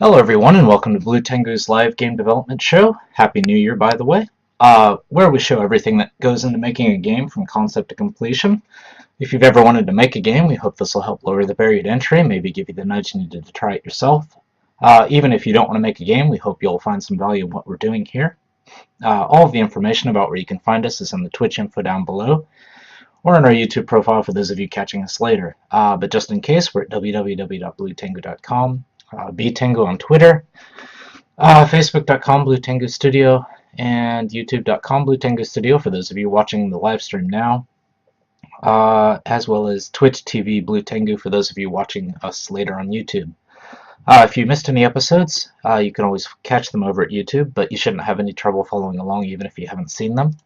Hello everyone and welcome to Blue Tengu's live game development show. Happy New Year, by the way, where we show everything that goes into making a game from concept to completion. If you've ever wanted to make a game, we hope this will help lower the barrier to entry, maybe give you the nudge you needed to try it yourself. Even if you don't want to make a game, we hope you'll find some value in what we're doing here. All of the information about where you can find us is in the Twitch info down below, or in our YouTube profile for those of you catching us later. But just in case, we're at www.bluetengu.com. Tengu on Twitter, Facebook.com Blue Tengu Studio, and YouTube.com Blue Tengu Studio for those of you watching the live stream now, as well as Twitch TV Blue Tengu for those of you watching us later on YouTube. If you missed any episodes, you can always catch them over at YouTube, but you shouldn't have any trouble following along even if you haven't seen them.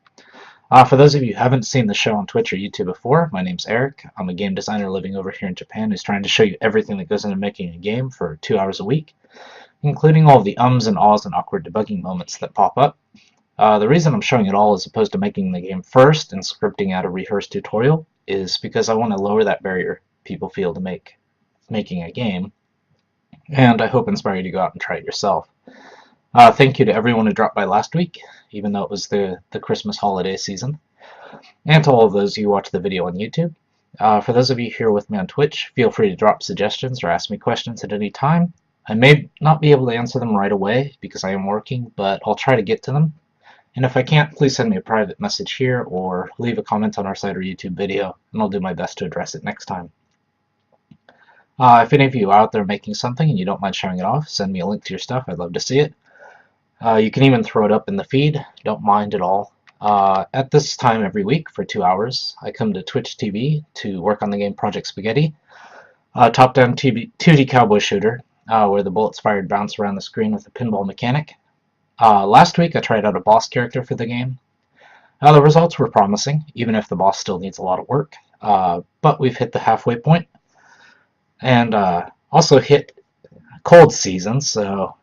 For those of you who haven't seen the show on Twitch or YouTube before, my name's Eric. I'm a game designer living over here in Japan who's trying to show you everything that goes into making a game for 2 hours a week, including all of the ums and ahs and awkward debugging moments that pop up. The reason I'm showing it all as opposed to making the game first and scripting out a rehearsed tutorial is because I want to lower that barrier people feel to making a game, and I hope inspire you to go out and try it yourself. Thank you to everyone who dropped by last week, even though it was the Christmas holiday season, and to all of those who watched the video on YouTube. For those of you here with me on Twitch, feel free to drop suggestions or ask me questions at any time. I may not be able to answer them right away because I am working, but I'll try to get to them. And if I can't, please send me a private message here or leave a comment on our site or YouTube video, and I'll do my best to address it next time. If any of you are out there making something and you don't mind showing it off, send me a link to your stuff. I'd love to see it. You can even throw it up in the feed, don't mind at all. At this time every week for 2 hours, I come to Twitch TV to work on the game Project Spaghetti, a top-down 2D cowboy shooter where the bullets fired bounce around the screen with a pinball mechanic. Last week I tried out a boss character for the game. The results were promising, even if the boss still needs a lot of work, but we've hit the halfway point, and also hit cold season, so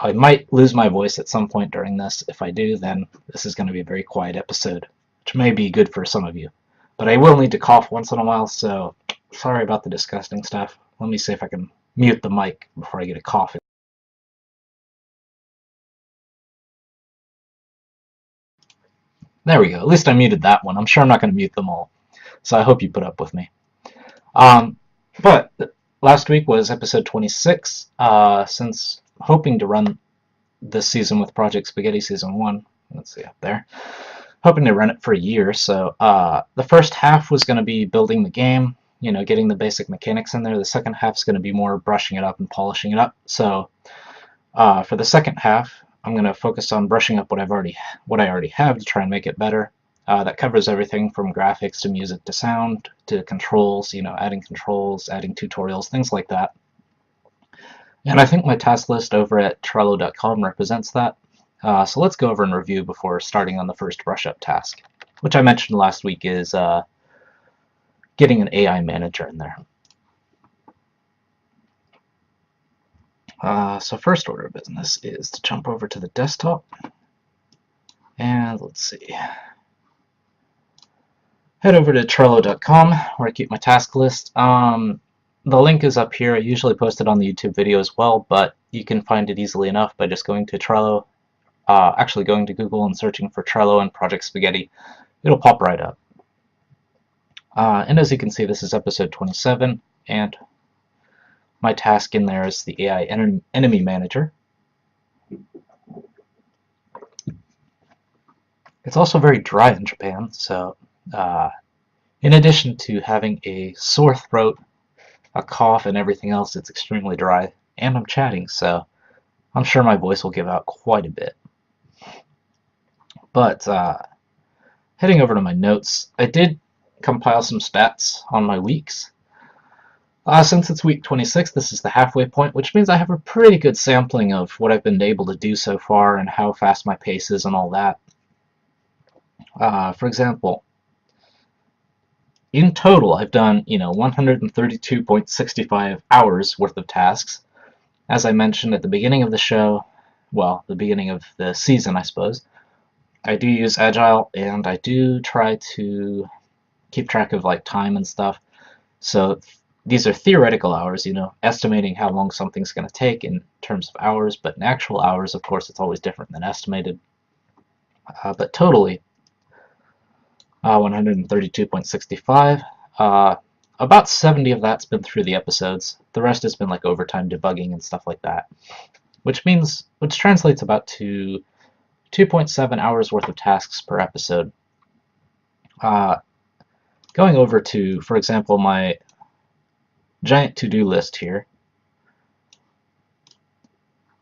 I might lose my voice at some point during this. If I do, then this is going to be a very quiet episode, which may be good for some of you. But I will need to cough once in a while, so sorry about the disgusting stuff. Let me see if I can mute the mic before I get a cough. There we go. At least I muted that one. I'm sure I'm not going to mute them all, so I hope you put up with me. But last week was episode 26. Since hoping to run this season with Project Spaghetti Season 1. Let's see up there. Hoping to run it for a year, so the first half was going to be building the game, getting the basic mechanics in there. The second half is going to be more brushing it up and polishing it up. So for the second half, I'm going to focus on brushing up what I already have to try and make it better. That covers everything from graphics to music to sound to controls, adding controls, adding tutorials, things like that. And I think my task list over at Trello.com represents that. So let's go over and review before starting on the first brush-up task, which I mentioned last week is getting an AI manager in there. So first order of business is to jump over to the desktop, and let's see. Head over to Trello.com where I keep my task list. The link is up here. I usually post it on the YouTube video as well, but you can find it easily enough by just going to Trello, actually going to Google and searching for Trello and Project Spaghetti. It'll pop right up. And as you can see, this is episode 27, and my task in there is the AI enemy manager. It's also very dry in Japan, so in addition to having a sore throat, a cough, and everything else, it's extremely dry, and I'm chatting, so I'm sure my voice will give out quite a bit. But heading over to my notes, I did compile some stats on my weeks. Since it's week 26, this is the halfway point, which means I have a pretty good sampling of what I've been able to do so far and how fast my pace is and all that. For example, in total, I've done, 132.65 hours worth of tasks. As I mentioned at the beginning of the show, well, the beginning of the season, I suppose, I do use Agile, and I do try to keep track of, time and stuff. So these are theoretical hours, estimating how long something's going to take in terms of hours, but in actual hours, of course, it's always different than estimated. But totally, 132.65. About 70 of that's been through the episodes. The rest has been like overtime debugging and stuff like that, which translates about to 2.7 hours worth of tasks per episode. Going over to, for example, my giant to-do list here,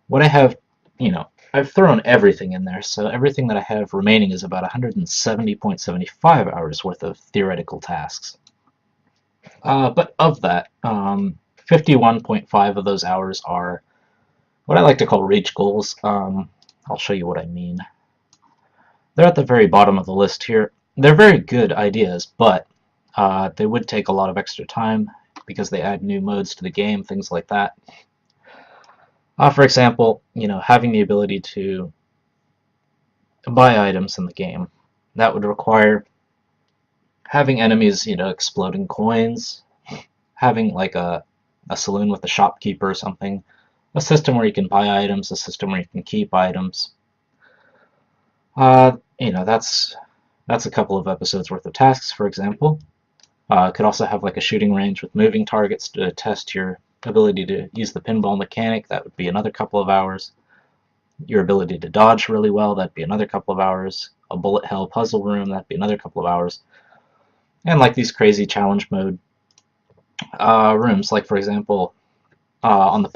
what I have, I've thrown everything in there, so everything that I have remaining is about 170.75 hours worth of theoretical tasks. But of that, 51.5 of those hours are what I like to call reach goals. I'll show you what I mean. They're at the very bottom of the list here. They're very good ideas, but they would take a lot of extra time because they add new modes to the game, things like that. For example, having the ability to buy items in the game. That would require having enemies, exploding coins, having like a saloon with a shopkeeper or something, a system where you can buy items, a system where you can keep items. That's a couple of episodes worth of tasks, for example. Could also have like a shooting range with moving targets to test your ability to use the pinball mechanic. That would be another couple of hours. Your ability to dodge really well, that'd be another couple of hours. A bullet hell puzzle room, that'd be another couple of hours. And like these crazy challenge mode rooms, like for example, on the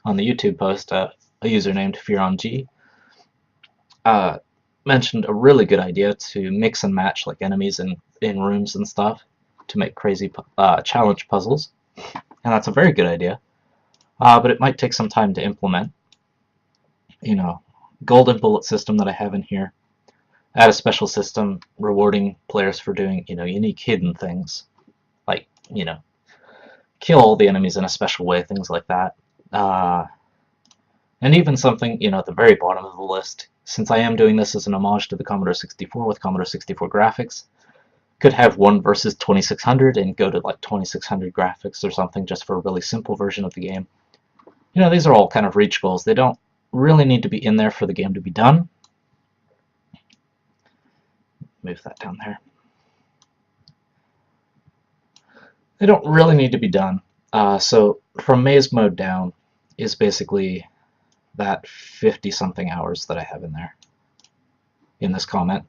YouTube post, a user named FearOnG mentioned a really good idea to mix and match like enemies in rooms and stuff to make crazy challenge puzzles, and that's a very good idea, but it might take some time to implement. Golden bullet system that I have in here. Add a special system rewarding players for doing unique hidden things, like kill all the enemies in a special way, things like that. And even something at the very bottom of the list, since I am doing this as an homage to the Commodore 64 with Commodore 64 graphics, could have 1 versus 2600 and go to like 2600 graphics or something just for a really simple version of the game. These are all kind of reach goals. They don't really need to be in there for the game to be done. Move that down there. They don't really need to be done. So from maze mode down is basically that 50-something hours that I have in there in this comment.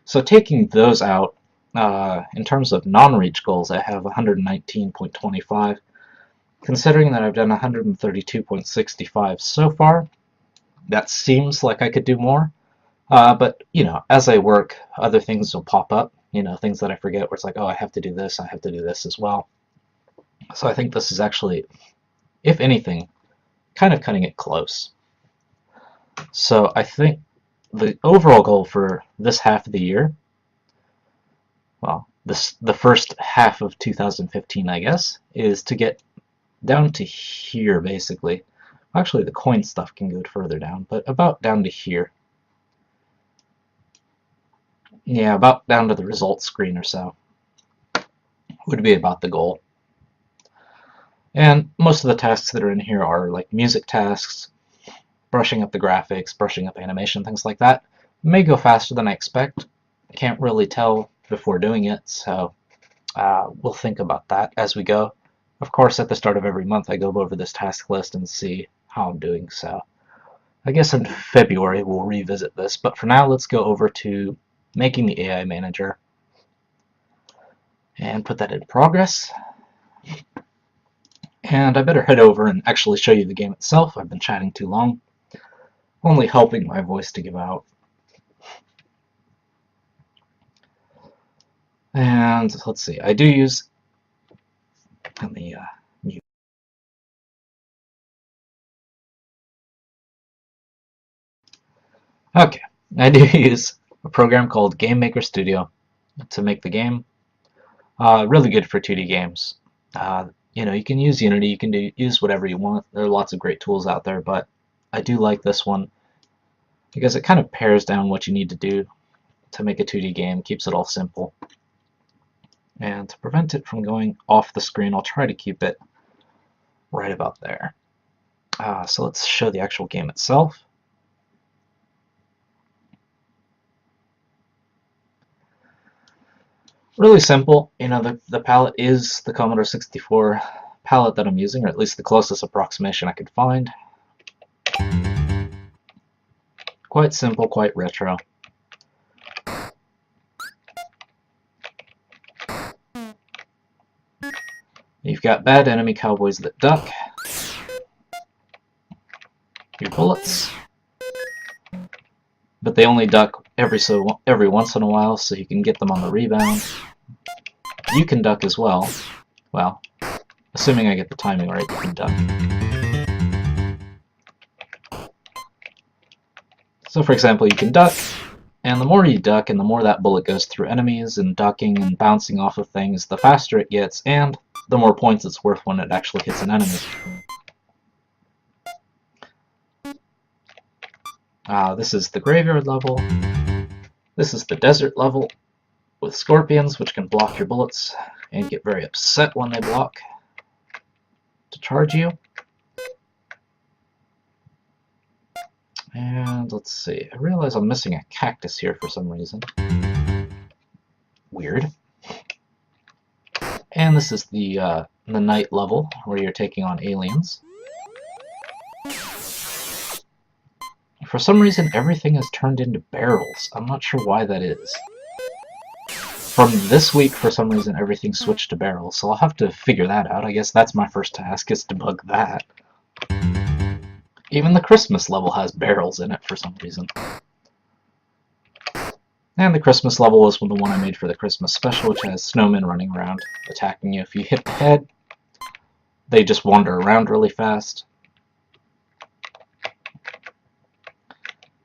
So taking those out, in terms of non-reach goals, I have 119.25. Considering that I've done 132.65 so far, that seems like I could do more. But, as I work, other things will pop up, things that I forget where it's like, oh, I have to do this as well. So I think this is actually, if anything, kind of cutting it close. So I think the overall goal for this half of the year, well, the first half of 2015, I guess, is to get down to here, basically. Actually, the coin stuff can go further down, but about down to here. Yeah, about down to the results screen or so would be about the goal. And most of the tasks that are in here are like music tasks, brushing up the graphics, brushing up animation, things like that. It may go faster than I expect. I can't really tell before doing it, so we'll think about that as we go. Of course, at the start of every month, I go over this task list and see how I'm doing, so I guess in February we'll revisit this, but for now let's go over to making the AI manager and put that in progress. And I better head over and actually show you the game itself. I've been chatting too long, only helping my voice to give out. And let's see, I do use, let me mute. Okay, I do use a program called Game Maker Studio to make the game. Really good for 2D games. You can use Unity, you can use whatever you want. There are lots of great tools out there, but I do like this one because it kind of pares down what you need to do to make a 2D game, keeps it all simple. And to prevent it from going off the screen, I'll try to keep it right about there. So let's show the actual game itself. Really simple. You know, the palette is the Commodore 64 palette that I'm using, or at least the closest approximation I could find. Quite simple, quite retro. You've got bad enemy cowboys that duck. Your bullets. But they only duck every once in a while, so you can get them on the rebound. You can duck as well. Well, assuming I get the timing right, you can duck. So for example, you can duck, and the more you duck and the more that bullet goes through enemies and ducking and bouncing off of things, the faster it gets, and the more points it's worth when it actually hits an enemy. This is the graveyard level. This is the desert level with scorpions, which can block your bullets and get very upset when they block to charge you. And let's see, I realize I'm missing a cactus here for some reason. Weird. And this is the night level, where you're taking on aliens. For some reason, everything is turned into barrels. I'm not sure why that is. From this week, for some reason, everything switched to barrels, so I'll have to figure that out. I guess that's my first task, is to debug that. Even the Christmas level has barrels in it for some reason. And the Christmas level was the one I made for the Christmas special, which has snowmen running around attacking you. If you hit the head, they just wander around really fast.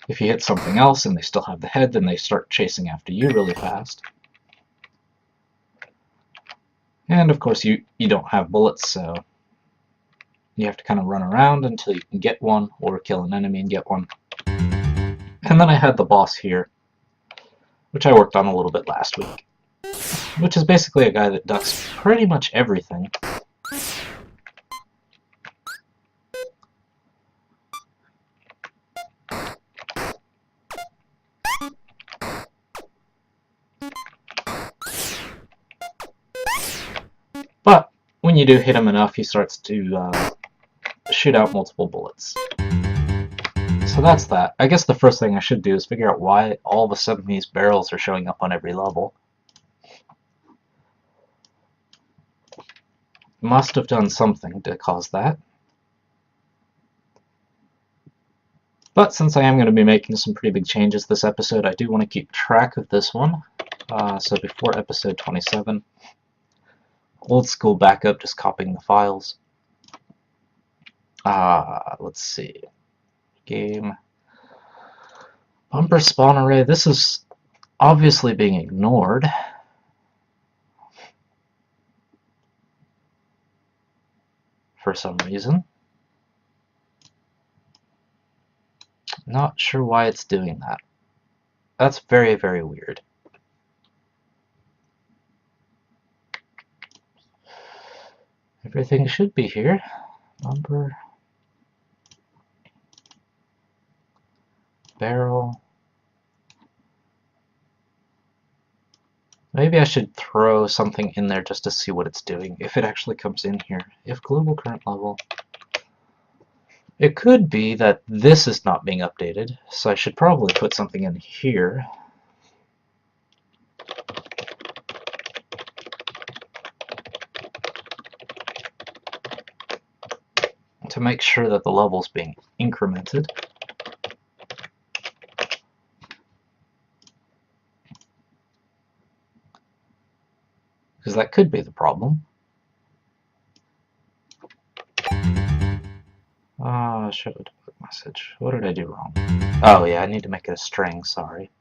If you hit something else and they still have the head, then they start chasing after you really fast. And of course you don't have bullets, so you have to kind of run around until you can get one, or kill an enemy and get one. And then I had the boss here, which I worked on a little bit last week, which is basically a guy that ducks pretty much everything. But when you do hit him enough, he starts to shoot out multiple bullets. So that's that. I guess the first thing I should do is figure out why all of a sudden these barrels are showing up on every level. Must have done something to cause that. But since I am going to be making some pretty big changes this episode, I do want to keep track of this one. So before episode 27, old school backup, just copying the files. Let's see. Game. Bumper spawn array. This is obviously being ignored. For some reason. Not sure why it's doing that. That's very, very weird. Everything should be here. Bumper. Barrel. Maybe I should throw something in there just to see what it's doing, if it actually comes in here. If global current level. It could be that this is not being updated, so I should probably put something in here. To make sure that the level's being incremented. Because that could be the problem. Show a debug message. What did I do wrong? Oh yeah, I need to make it a string, sorry.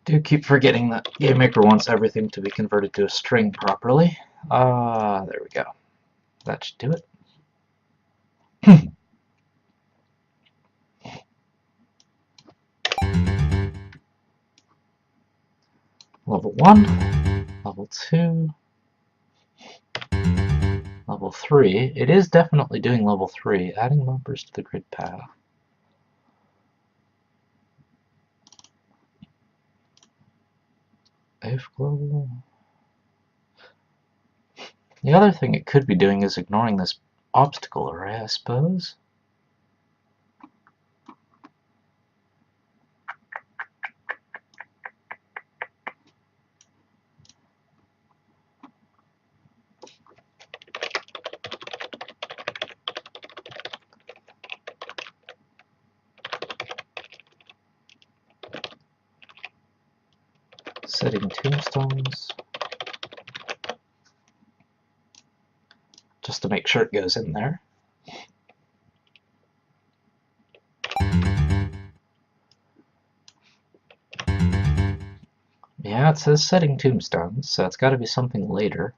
Do keep forgetting that GameMaker wants everything to be converted to a string properly. There we go. That should do it. level 1, level 2, level 3. It is definitely doing level 3, adding bumpers to the grid path. If global. The other thing it could be doing is ignoring this obstacle array, I suppose. Setting tombstones. Just to make sure it goes in there. Yeah, it says setting tombstones, so it's got to be something later.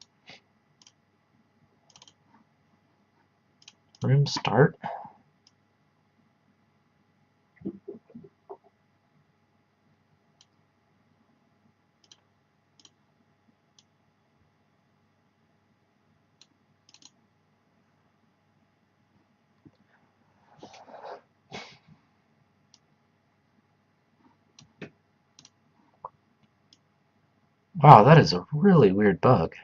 Room start. Wow, that is a really weird bug.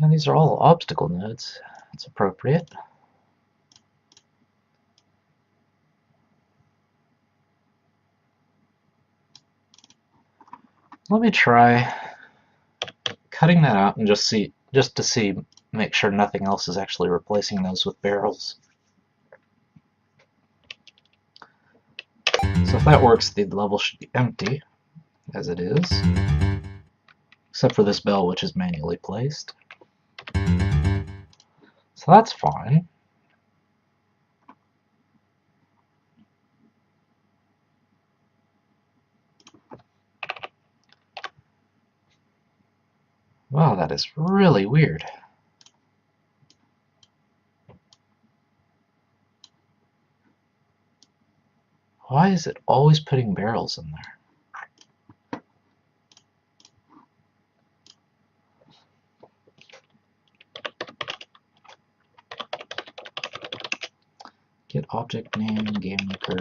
Yeah, these are all obstacle nodes. It's appropriate. Let me try cutting that out and just to see, make sure nothing else is actually replacing those with barrels. So if that works, the level should be empty, as it is, except for this bell, which is manually placed. So that's fine. Wow, that is really weird. Why is it always putting barrels in there? Get object name, game maker.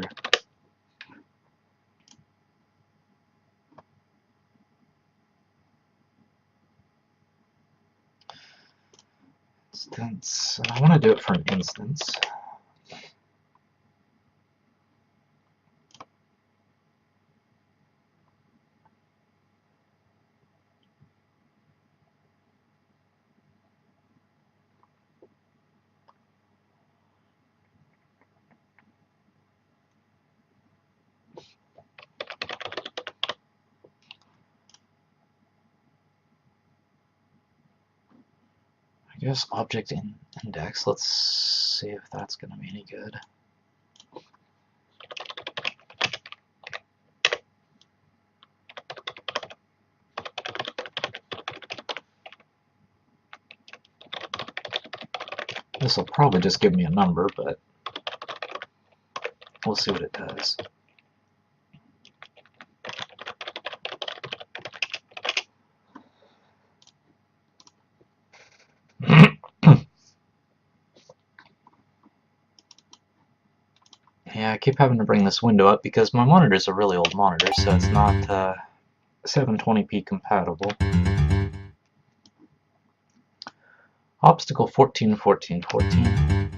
Instance. I want to do it for an instance. I guess object index. Let's see if that's going to be any good. This will probably just give me a number, but we'll see what it does. Yeah, I keep having to bring this window up because my monitor is a really old monitor, so it's not 720p compatible. Obstacle 14, 14, 14.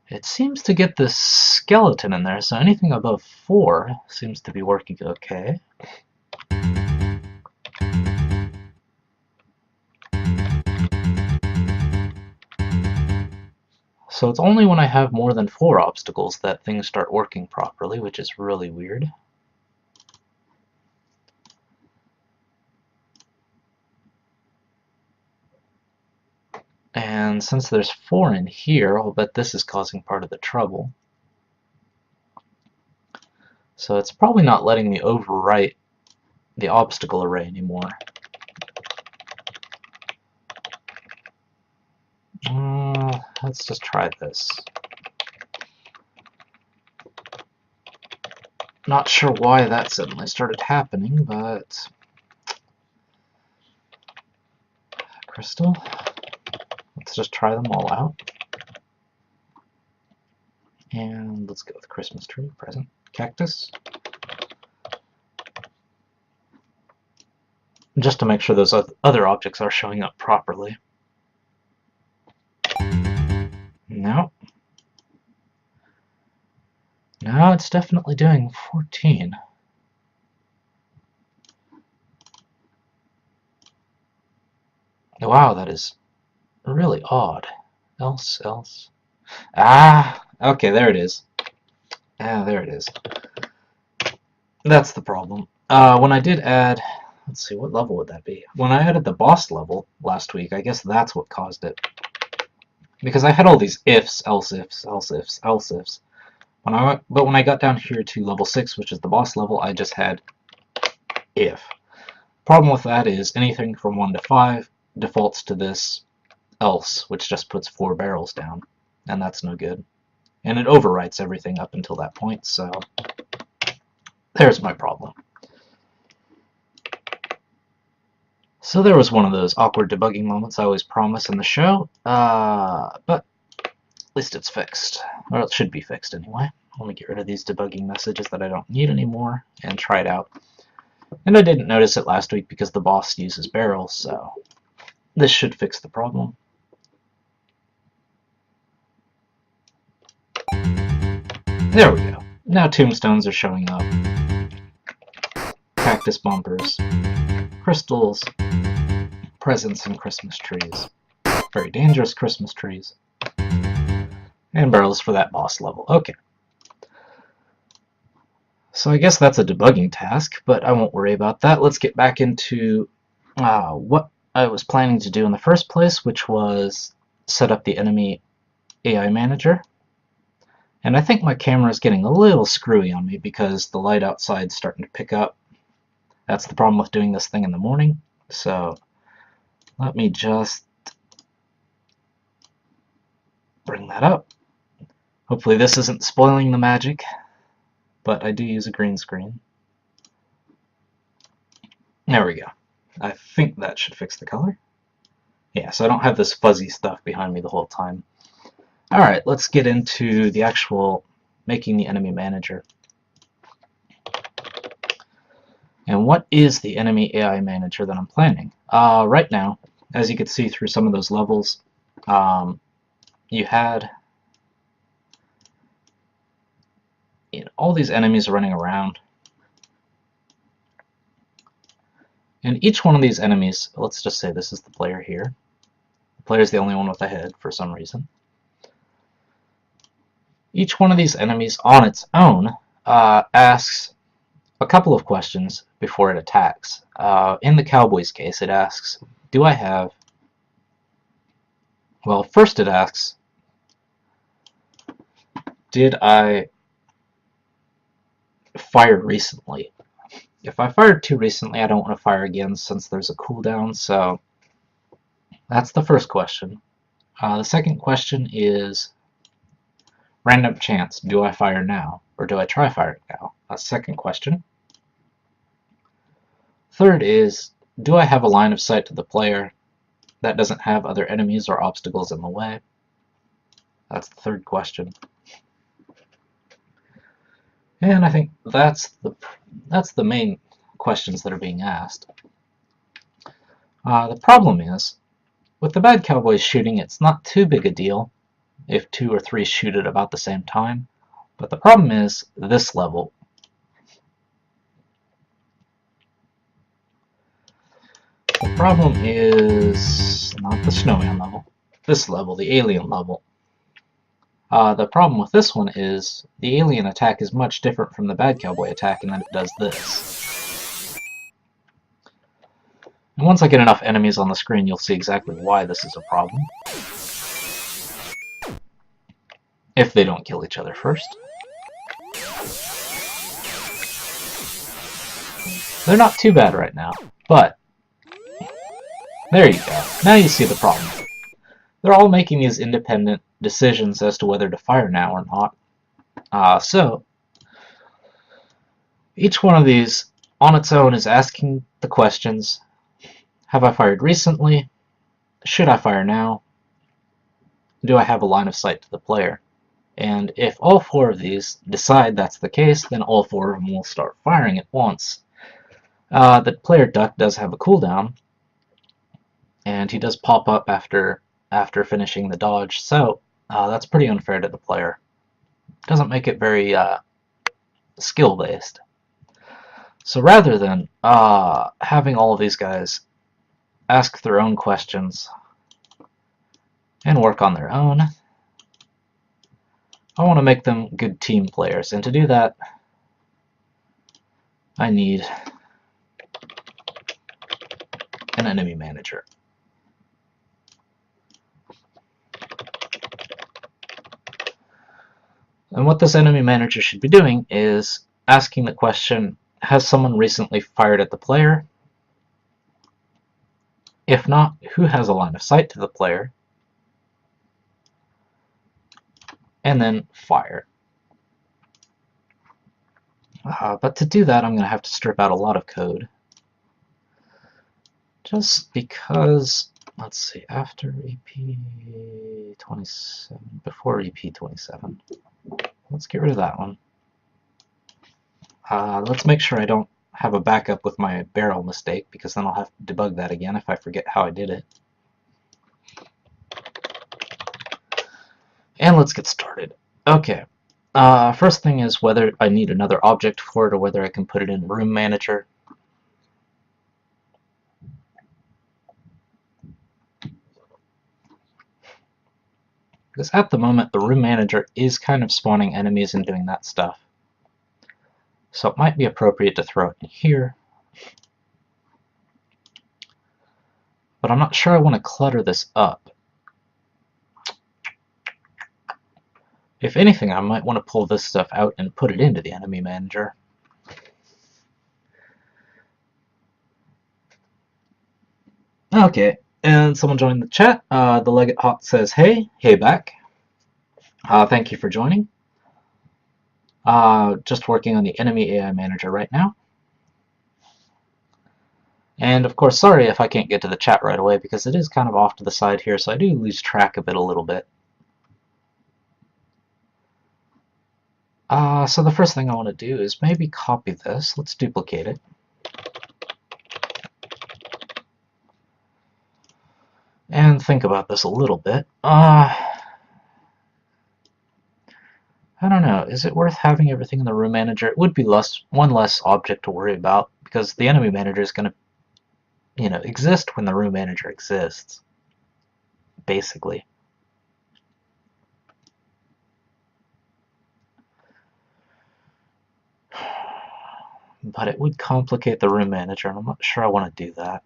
It seems to get this skeleton in there, so anything above 4 seems to be working okay. So it's only when I have more than 4 obstacles that things start working properly, which is really weird. And since there's 4 in here, I'll bet this is causing part of the trouble. So it's probably not letting me overwrite the obstacle array anymore. Let's just try this. Not sure why that suddenly started happening, but... Crystal. Let's just try them all out. And let's go with Christmas tree, present, cactus. Just to make sure those other objects are showing up properly. No. No, it's definitely doing 14. Wow, that is really odd. Else. Ah, okay, there it is. Ah, there it is. That's the problem. When I did add, let's see, what level would that be? When I added the boss level last week, I guess that's what caused it. Because I had all these ifs, else ifs, else ifs, else ifs. But when I got down here to level 6, which is the boss level, I just had if. Problem with that is anything from 1 to 5 defaults to this else, which just puts 4 barrels down, and that's no good. And it overwrites everything up until that point, so there's my problem. So there was one of those awkward debugging moments I always promise in the show, but at least it's fixed. Or it should be fixed anyway. Let me get rid of these debugging messages that I don't need anymore and try it out. And I didn't notice it last week because the boss uses barrels, so this should fix the problem. There we go. Now tombstones are showing up. Cactus bumpers. Crystals. Presents and Christmas trees. Very dangerous Christmas trees. And barrels for that boss level. Okay. So I guess that's a debugging task, but I won't worry about that. Let's get back into what I was planning to do in the first place, which was set up the enemy AI manager. And I think my camera is getting a little screwy on me because the light outside is starting to pick up. That's the problem with doing this thing in the morning. So let me just bring that up. Hopefully this isn't spoiling the magic, but I do use a green screen. There we go. I think that should fix the color. Yeah, so I don't have this fuzzy stuff behind me the whole time. Alright, let's get into the actual making the enemy manager. And what is the enemy AI manager that I'm planning? Right now, as you can see through some of those levels, you had all these enemies running around. And each one of these enemies, let's just say this is the player here. The player is the only one with a head for some reason. Each one of these enemies on its own asks a couple of questions before it attacks. In the Cowboys case, it asks, do I have... Well, first it asks, did I fire recently? If I fired too recently, I don't want to fire again since there's a cooldown, so that's the first question. The second question is random chance, do I fire now? Or do I try firing now? That's the second question. Third is, do I have a line of sight to the player that doesn't have other enemies or obstacles in the way? That's the third question. And I think that's the main questions that are being asked. The problem is, with the bad Cowboys shooting, it's not too big a deal if 2 or 3 shoot at about the same time. But the problem is this level. The problem is not the snowman level. This level, the alien level. The problem with this one is the alien attack is much different from the bad cowboy attack in that it does this. And once I get enough enemies on the screen, you'll see exactly why this is a problem. If they don't kill each other first. They're not too bad right now, but there you go. Now you see the problem. They're all making these independent decisions as to whether to fire now or not. So each one of these on its own is asking the questions: have I fired recently? Should I fire now? Do I have a line of sight to the player? And if all four of these decide that's the case, then all four of them will start firing at once. The player duck does have a cooldown, and he does pop up after finishing the dodge, so that's pretty unfair to the player. Doesn't make it very skill-based. So rather than having all of these guys ask their own questions and work on their own, I want to make them good team players, and to do that, I need an enemy manager. And what this enemy manager should be doing is asking the question, has someone recently fired at the player? If not, who has a line of sight to the player? And then fire. But to do that, I'm going to have to strip out a lot of code. Just because, let's see, after EP27, before EP27. Let's get rid of that one. Let's make sure I don't have a backup with my barrel mistake, because then I'll have to debug that again if I forget how I did it. And let's get started. Okay, first thing is whether I need another object for it or whether I can put it in Room Manager. Because at the moment, the Room Manager is kind of spawning enemies and doing that stuff. So it might be appropriate to throw it in here. But I'm not sure I want to clutter this up. If anything, I might want to pull this stuff out and put it into the enemy manager. Okay, and someone joined the chat. The Legate Hot says, hey back. Thank you for joining. Just working on the enemy AI manager right now. And of course, sorry if I can't get to the chat right away, because it is kind of off to the side here, so I do lose track of it a little bit. So the first thing I want to do is maybe copy this. Let's duplicate it. And think about this a little bit. I don't know. Is it worth having everything in the room manager? It would be one less object to worry about, because the enemy manager is going to, exist when the room manager exists, basically. But it would complicate the room manager, and I'm not sure I want to do that.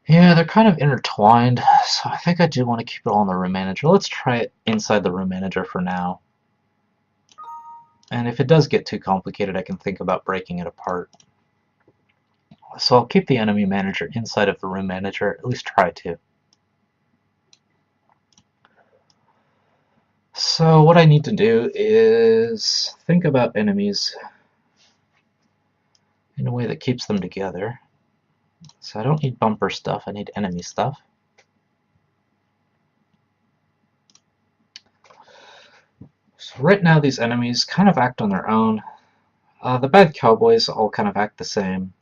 Yeah, they're kind of intertwined, so I think I do want to keep it all in the room manager. Let's try it inside the room manager for now. And if it does get too complicated, I can think about breaking it apart. So I'll keep the enemy manager inside of the room manager, at least try to. So what I need to do is think about enemies in a way that keeps them together. So I don't need bumper stuff, I need enemy stuff. So right now these enemies kind of act on their own. The bad cowboys all kind of act the same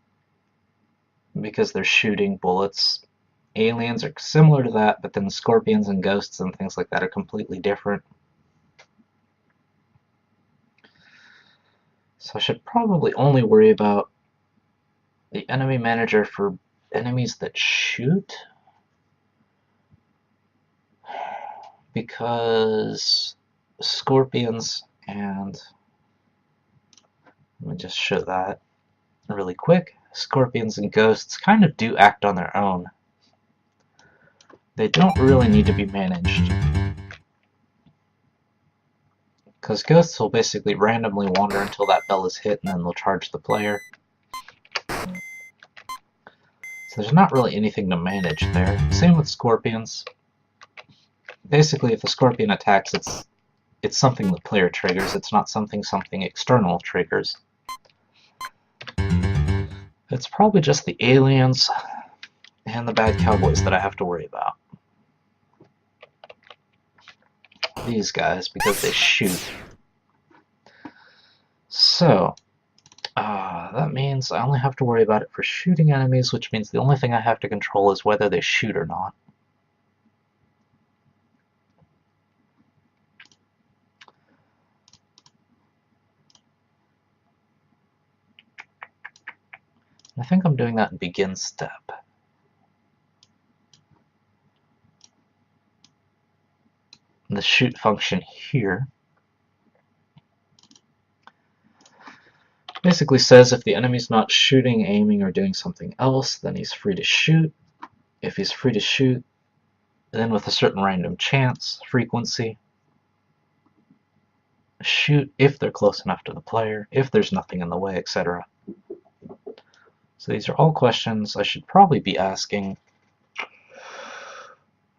because they're shooting bullets. Aliens are similar to that, but then scorpions and ghosts and things like that are completely different. So I should probably only worry about the enemy manager for enemies that shoot, because scorpions, and let me just show that really quick. Scorpions and ghosts kind of do act on their own. They don't really need to be managed, because ghosts will basically randomly wander until that bell is hit, and then they'll charge the player. So there's not really anything to manage there. Same with scorpions. Basically, if a scorpion attacks, it's something the player triggers. It's not something external triggers. It's probably just the aliens and the bad cowboys that I have to worry about. These guys, because they shoot. So, that means I only have to worry about it for shooting enemies, which means the only thing I have to control is whether they shoot or not. I think I'm doing that in begin step. The shoot function here basically says if the enemy's not shooting, aiming, or doing something else, then he's free to shoot. If he's free to shoot, then with a certain random chance, frequency, shoot if they're close enough to the player, if there's nothing in the way, etc. So these are all questions I should probably be asking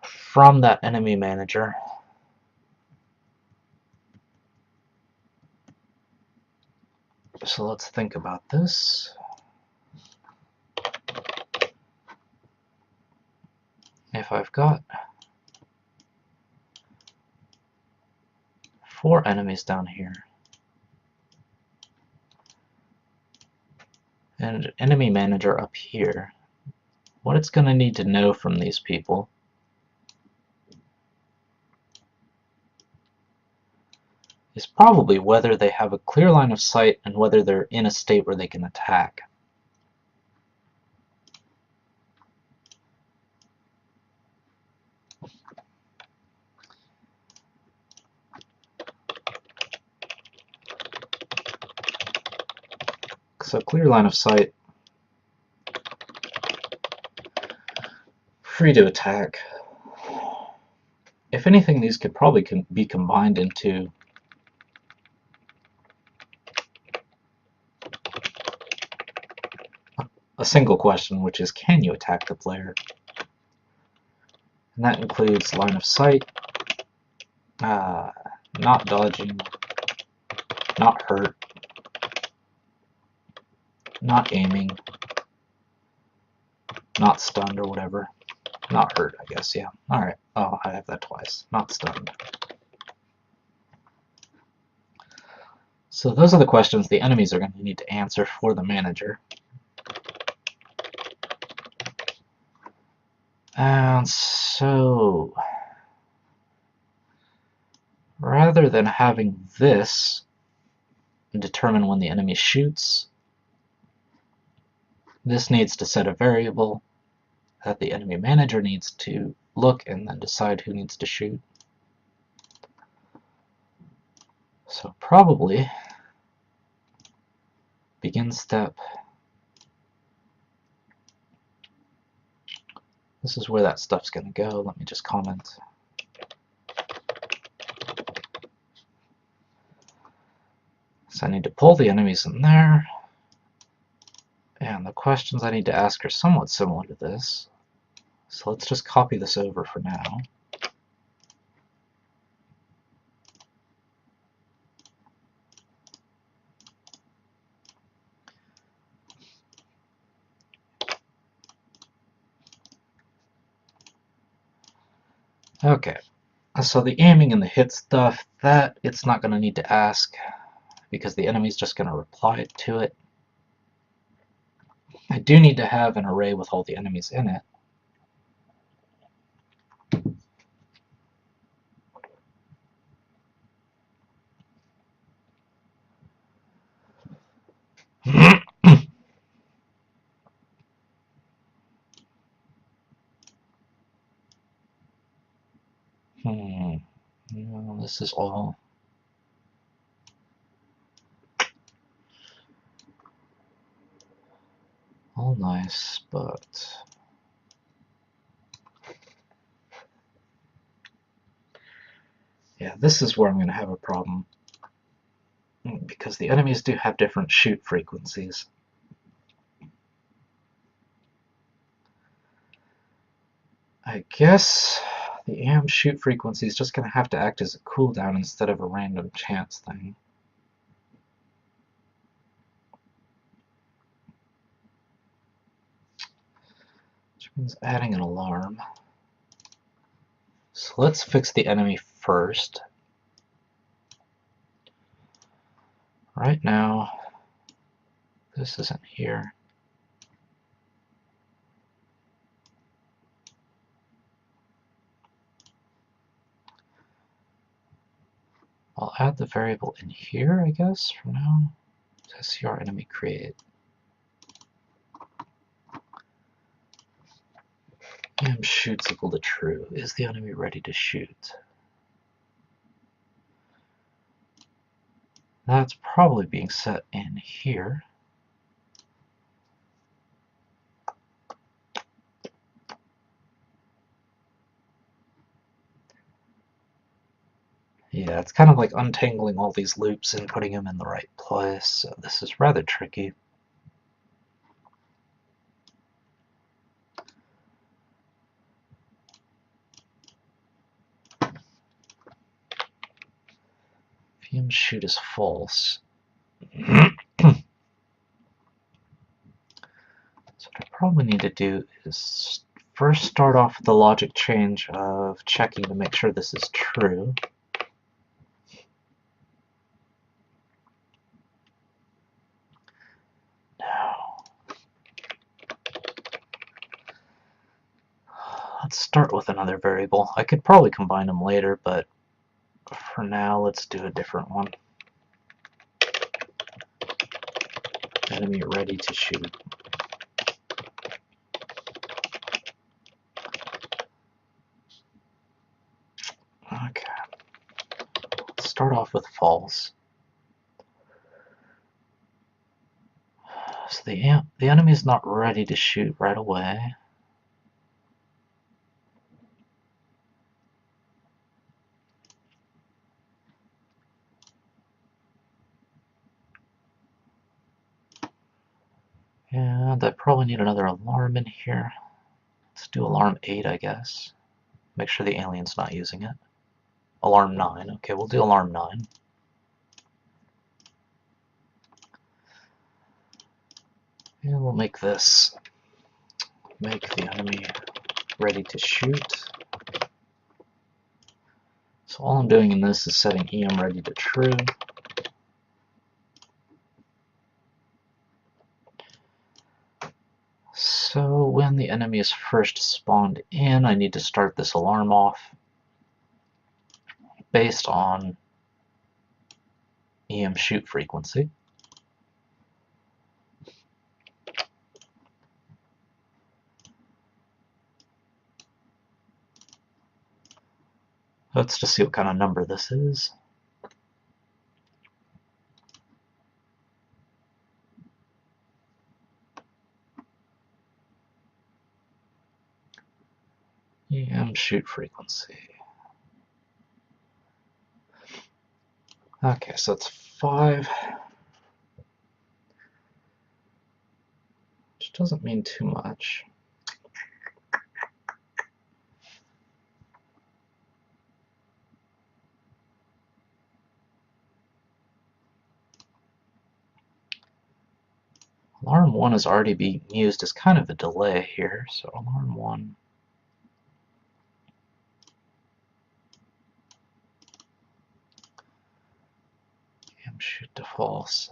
from that enemy manager. So let's think about this. If I've got 4 enemies down here, and an enemy manager up here, what it's going to need to know from these people is probably whether they have a clear line of sight and whether they're in a state where they can attack. So clear line of sight, free to attack. If anything, these could probably be combined into a single question, which is, can you attack the player? And that includes line of sight, not dodging, not hurt, not aiming, not stunned or whatever. Not hurt, I guess, yeah. Alright, oh, I have that twice. Not stunned. So those are the questions the enemies are going to need to answer for the manager. And so, rather than having this determine when the enemy shoots, this needs to set a variable that the enemy manager needs to look and then decide who needs to shoot. So probably begin step. This is where that stuff's going to go. Let me just comment. So I need to pull the enemies in there. And the questions I need to ask are somewhat similar to this. So let's just copy this over for now. Okay, so the aiming and the hit stuff, that it's not going to need to ask because the enemy's just going to reply to it. I do need to have an array with all the enemies in it. No, this is all nice, but yeah, this is where I'm going to have a problem, because the enemies do have different shoot frequencies. I guess the AM shoot frequency is just going to have to act as a cooldown instead of a random chance thing. Which means adding an alarm. So let's fix the enemy first. Right now, this isn't here. I'll add the variable in here, I guess, for now. SCR enemy create. AM shoots equal to true. Is the enemy ready to shoot? That's probably being set in here. Yeah, it's kind of like untangling all these loops and putting them in the right place, so this is rather tricky. VM shoot is false. So what I probably need to do is first start off with the logic change of checking to make sure this is true. Now, let's start with another variable. I could probably combine them later, but for now, let's do a different one. Enemy ready to shoot. Okay. Let's start off with false. So the enemy is not ready to shoot right away. And I probably need another alarm in here. Let's do alarm 8, I guess. Make sure the alien's not using it. Alarm 9. Okay, we'll do alarm 9. And we'll make this. Make the enemy ready to shoot. So all I'm doing in this is setting EM ready to true. So when the enemy is first spawned in, I need to start this alarm off based on EM shoot frequency. Let's just see what kind of number this is. EM shoot frequency. Okay, so it's 5. Which doesn't mean too much. Alarm 1 is already being used as kind of a delay here, so alarm 1. EM shoot to false.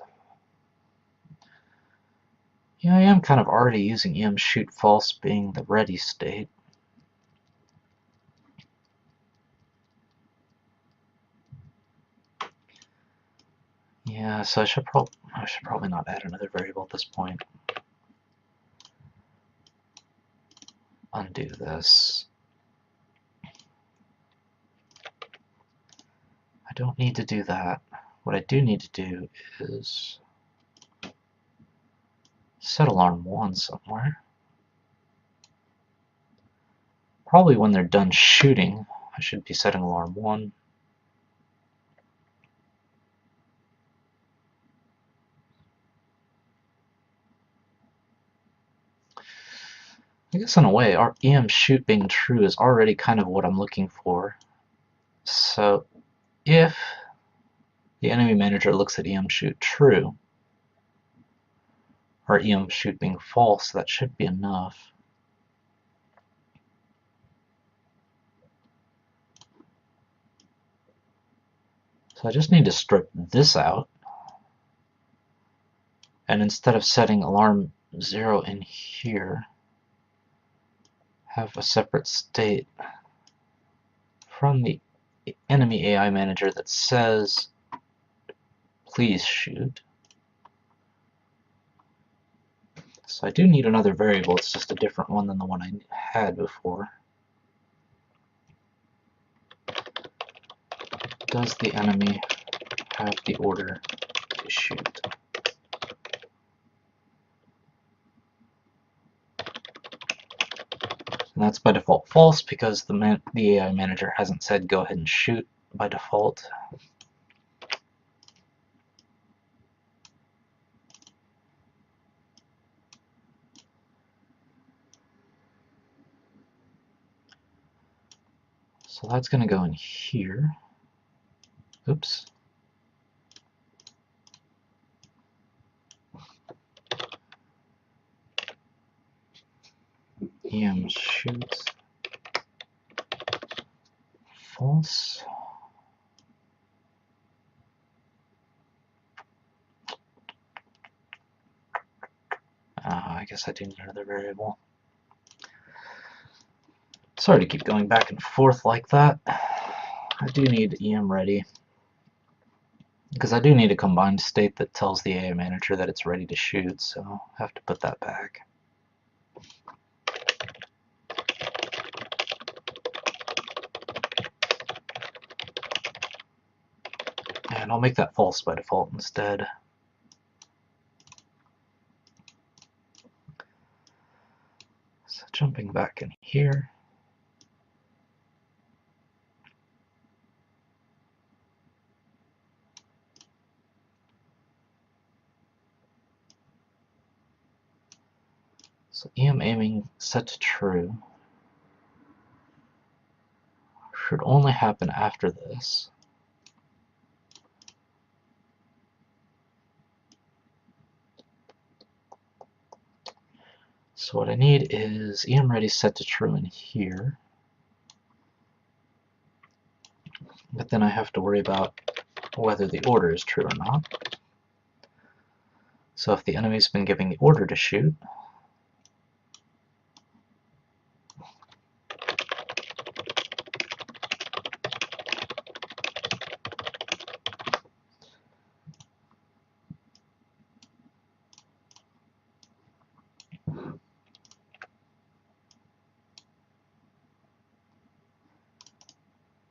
Yeah, I am kind of already using EM shoot false being the ready state. Yeah, so I should probably not add another variable at this point. Undo this. I don't need to do that. What I do need to do is set alarm 1 somewhere. Probably when they're done shooting, I should be setting alarm 1. I guess in a way, our EM shoot being true is already kind of what I'm looking for. So if the enemy manager looks at EM shoot true, or EM shoot being false, that should be enough. So I just need to strip this out, and instead of setting alarm 0 in here, have a separate state from the enemy AI manager that says please shoot. So I do need another variable, it's just a different one than the one I had before. Does the enemy have the order to shoot? And that's by default false because the AI manager hasn't said go ahead and shoot by default. So that's going to go in here. Oops. EM shoots false. I guess I do need another variable. Sorry to keep going back and forth like that. I do need EM ready, because I do need a combined state that tells the AI manager that it's ready to shoot, so I'll have to put that back. And I'll make that false by default instead. So jumping back in here. So EM aiming set to true should only happen after this. So what I need is EM ready set to true in here. But then I have to worry about whether the order is true or not. So if the enemy's been giving the order to shoot,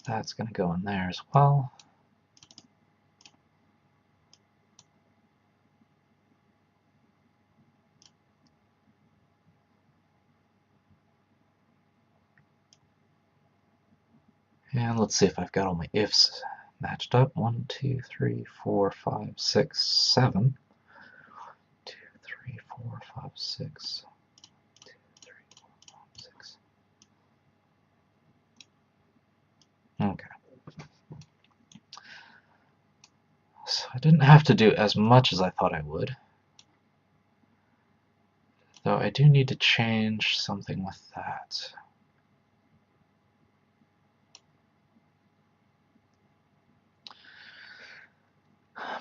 that's going to go in there as well. And let's see if I've got all my ifs matched up. 1, 2, 3, 4, 5, 6, 7. 2, 3, 4, 5, 6. 2, 3, 4, 5, 6. Okay. So I didn't have to do as much as I thought I would. Though I do need to change something with that.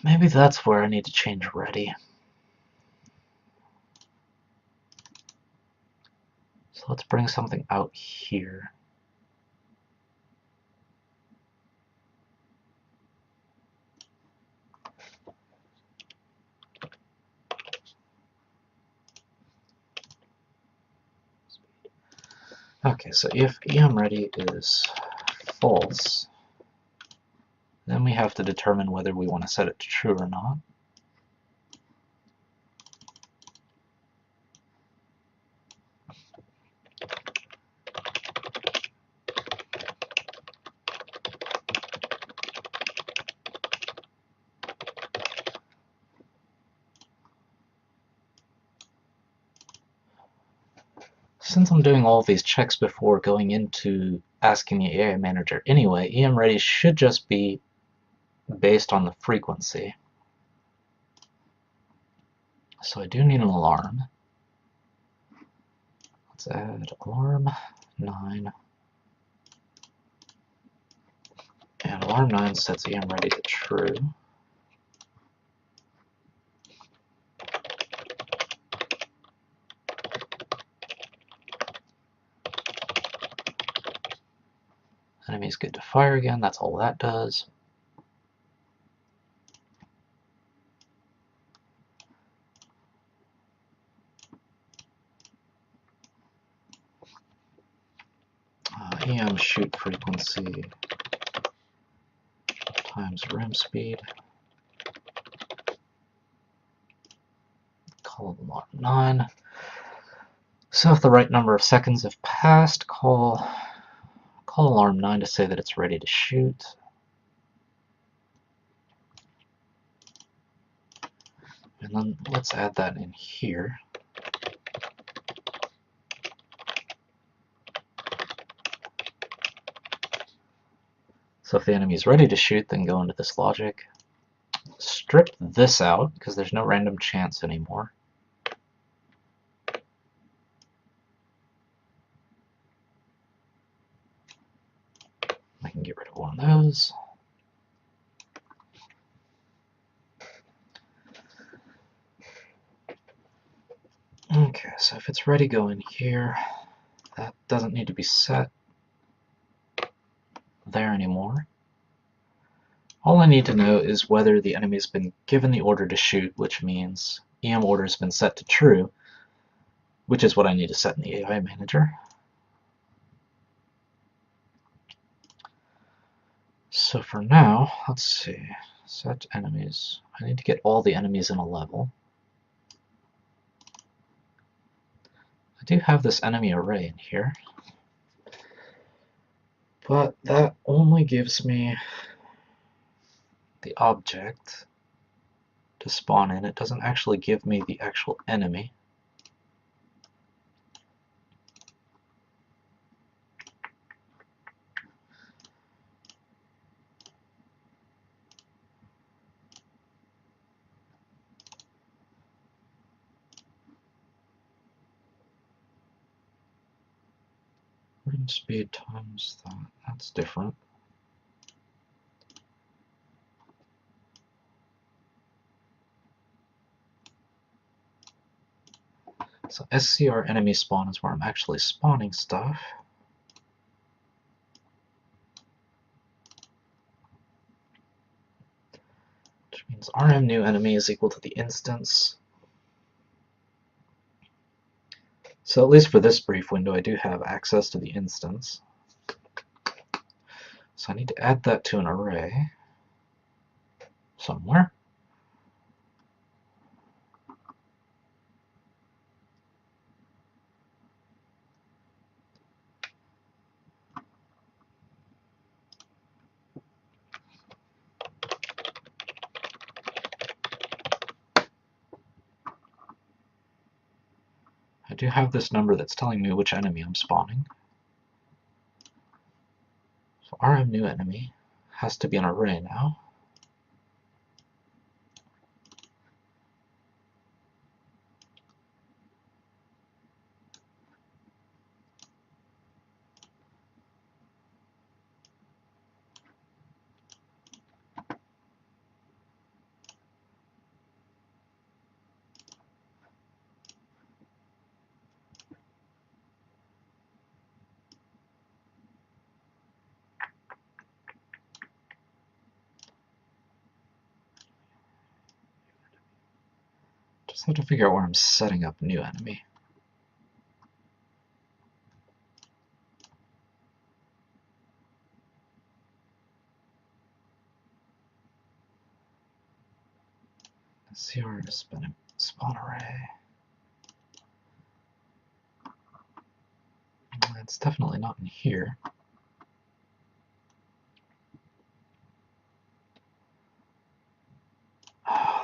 Maybe that's where I need to change ready. So let's bring something out here. Okay, so if EM ready is false, then we have to determine whether we want to set it to true or not. since I'm doing all of these checks before going into asking the AI manager anyway, EM ready should just be based on the frequency. So I do need an alarm. Let's add alarm 9. And alarm 9 sets EM ready to true. Enemy's good to fire again, that's all that does. EM shoot frequency times room speed. Call alarm 9. So if the right number of seconds have passed, call alarm 9 to say that it's ready to shoot. And then let's add that in here. So if the enemy is ready to shoot, then go into this logic. Strip this out, because there's no random chance anymore. I can get rid of one of those. Okay, so if it's ready, go in here. That doesn't need to be set there anymore. All I need to know is whether the enemy has been given the order to shoot, which means EM order has been set to true, which is what I need to set in the AI manager. So for now, let's see, set enemies. I need to get all the enemies in a level. I do have this enemy array in here, but that only gives me the object to spawn in. It doesn't actually give me the actual enemy. Room speed times that. That's different. So SCR enemy spawn is where I'm actually spawning stuff. Which means RM new enemy is equal to the instance. So at least for this brief window, I do have access to the instance. So I need to add that to an array somewhere. I do have this number that's telling me which enemy I'm spawning. So RM new enemy has to be an array now. Just have to figure out where I'm setting up new enemy. CR to spawn array. It's definitely not in here.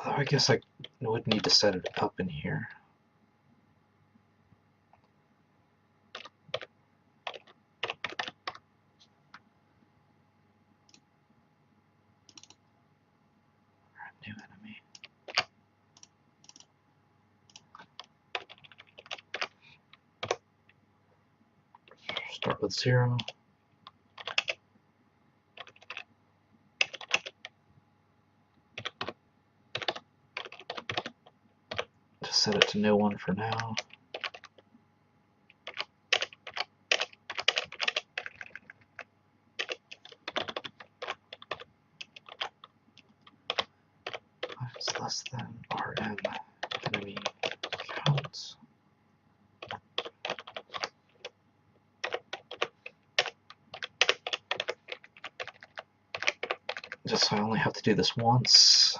Though I guess I would need to set it up in here. Start with 0. Just set it to no one for now. It's less than rm enemy count. Just so I only have to do this once.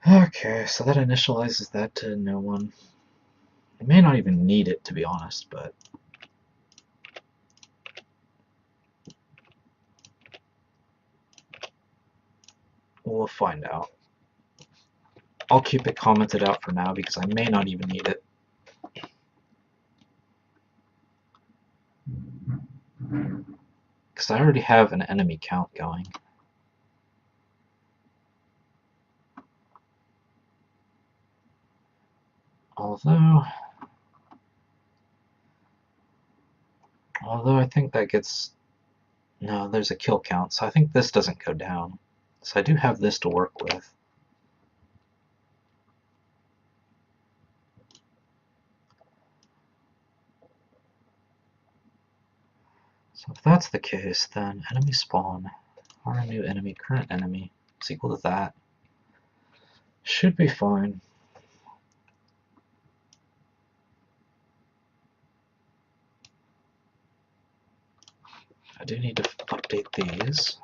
Okay, so that initializes that to no one. I may not even need it, to be honest, but we'll find out. I'll keep it commented out for now because I may not even need it. Because I already have an enemy count going. Although I think that gets... No, there's a kill count, so I think this doesn't go down. So I do have this to work with. So if that's the case, then enemy spawn, our new enemy, current enemy, is equal to that. Should be fine. I do need to update these.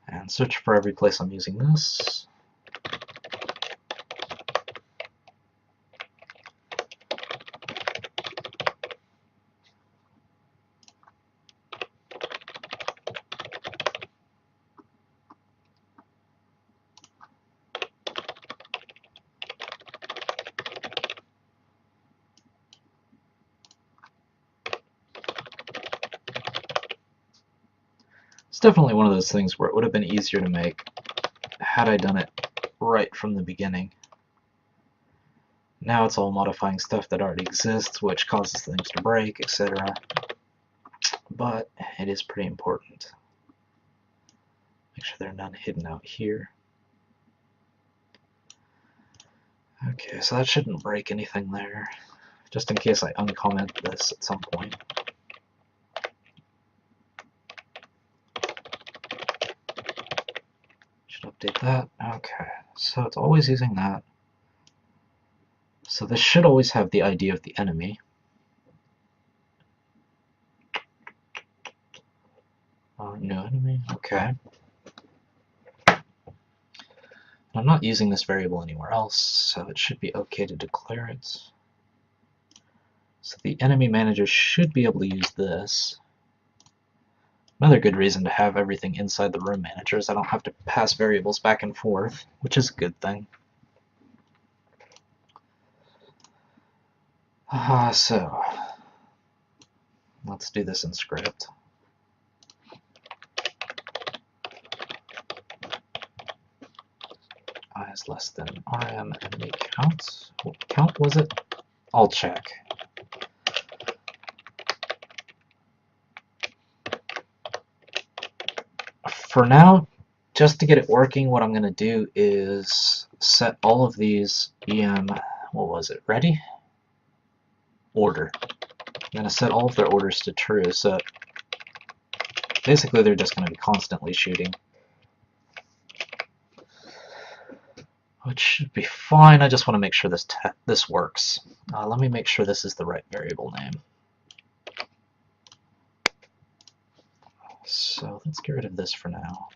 And search for every place I'm using this. It's definitely one of those things where it would have been easier to make had I done it right from the beginning. Now it's all modifying stuff that already exists, which causes things to break, etc. But it is pretty important. Make sure there are none hidden out here. Okay, so that shouldn't break anything there, just in case I uncomment this at some point. Should update that. Okay, so it's always using that. So this should always have the ID of the enemy. No enemy, okay. I'm not using this variable anywhere else, so it should be okay to declare it. So the enemy manager should be able to use this. Another good reason to have everything inside the room manager is I don't have to pass variables back and forth, which is a good thing. So let's do this in script. I is less than rm enemy count. What count was it? I'll check. For now, just to get it working, what I'm going to do is set all of these em, what was it, ready? Order. I'm going to set all of their orders to true, so basically they're just going to be constantly shooting. Which should be fine. I just want to make sure this works. Let me make sure this is the right variable name. So let's get rid of this for now.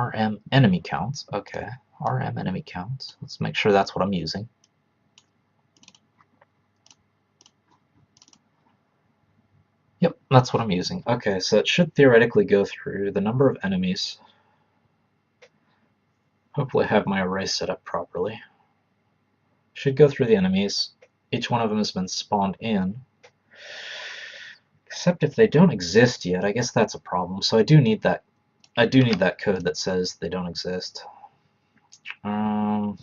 RM enemy counts. Okay, RM enemy counts. Let's make sure that's what I'm using. Yep, that's what I'm using. Okay, so it should theoretically go through the number of enemies. Hopefully I have my array set up properly. Should go through the enemies. Each one of them has been spawned in. Except if they don't exist yet, I guess that's a problem. So I do need that code that says they don't exist. So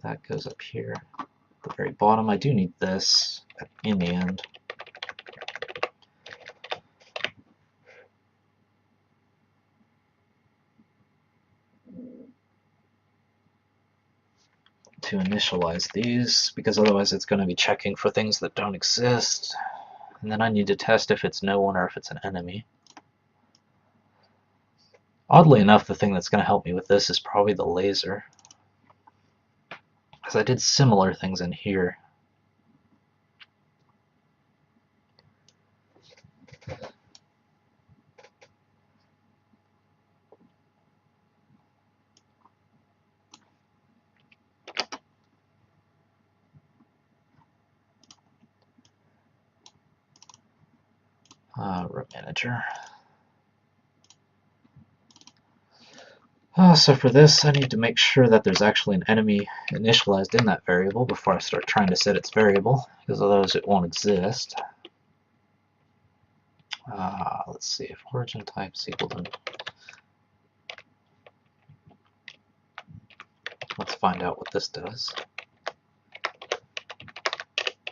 that goes up here at the very bottom. I do need this in the end. To initialize these, because otherwise it's going to be checking for things that don't exist. And then I need to test if it's no one or if it's an enemy. Oddly enough, the thing that's going to help me with this is probably the laser, because I did similar things in here. Room manager. So for this, I need to make sure that there's actually an enemy initialized in that variable before I start trying to set its variable, because otherwise it won't exist. Let's see if origin type is equal to... Let's find out what this does.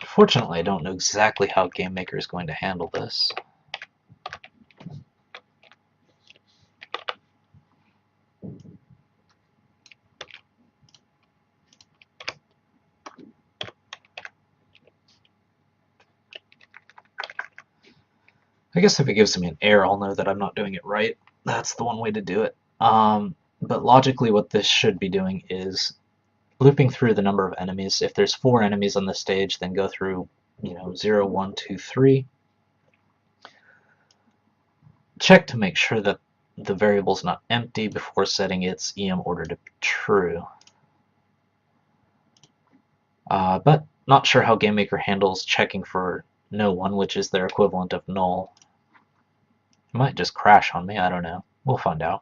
Fortunately, I don't know exactly how GameMaker is going to handle this. I guess if it gives me an error, I'll know that I'm not doing it right. That's the one way to do it. But logically, what this should be doing is looping through the number of enemies. If there's 4 enemies on the stage, then go through, 0, 1, 2, 3. Check to make sure that the variable's not empty before setting its EM order to true. But not sure how GameMaker handles checking for no one, which is their equivalent of null. It might just crash on me, I don't know. We'll find out.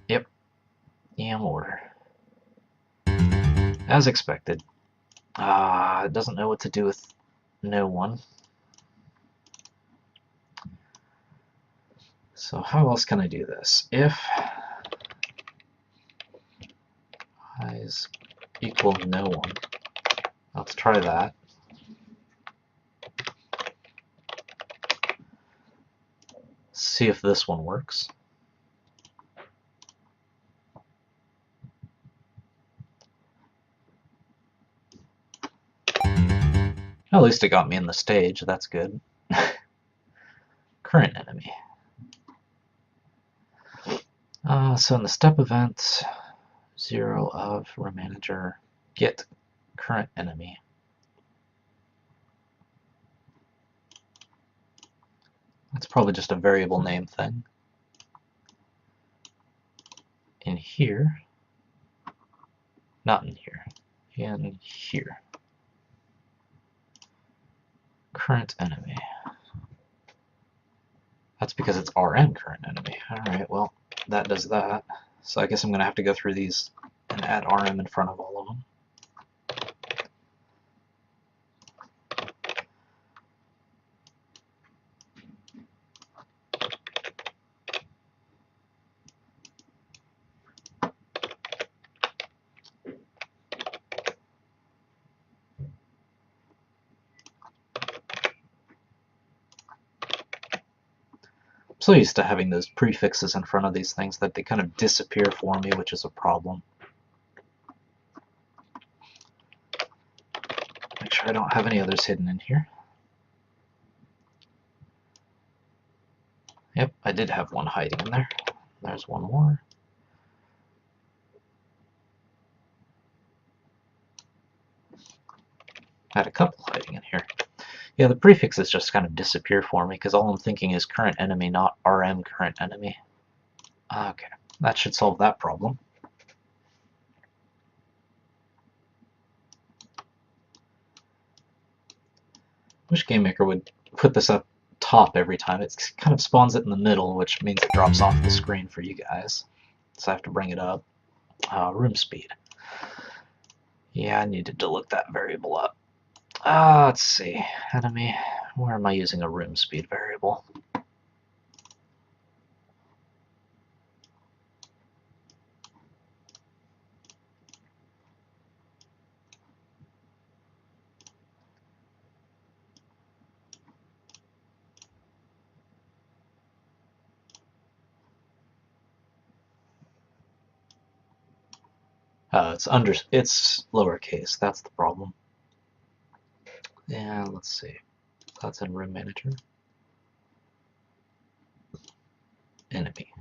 Yep, EM order. As expected. It doesn't know what to do with no one. So how else can I do this? If I is equal no one. Let's try that. See if this one works. At least it got me in the stage, that's good. Current enemy. So in the step event, 0 of room manager get current enemy. That's probably just a variable name thing. In here, not in here, in here. Current enemy. That's because it's RM current enemy. Alright, well, that does that. So I guess I'm going to have to go through these and add RM in front of all of them. I'm so used to having those prefixes in front of these things that they kind of disappear for me, which is a problem. Make sure I don't have any others hidden in here. Yep, I did have one hiding in there. There's one more. Had a couple hiding in here. Yeah, the prefixes just kind of disappear for me because all I'm thinking is current enemy, not RM current enemy. Okay, that should solve that problem. Wish GameMaker would put this up top every time. It kind of spawns it in the middle, which means it drops off the screen for you guys. So I have to bring it up. Room speed. Yeah, I needed to look that variable up. Let's see. Enemy. Where am I using a room speed variable? It's lowercase. That's the problem. Yeah, let's see. That's in room manager. Enemy.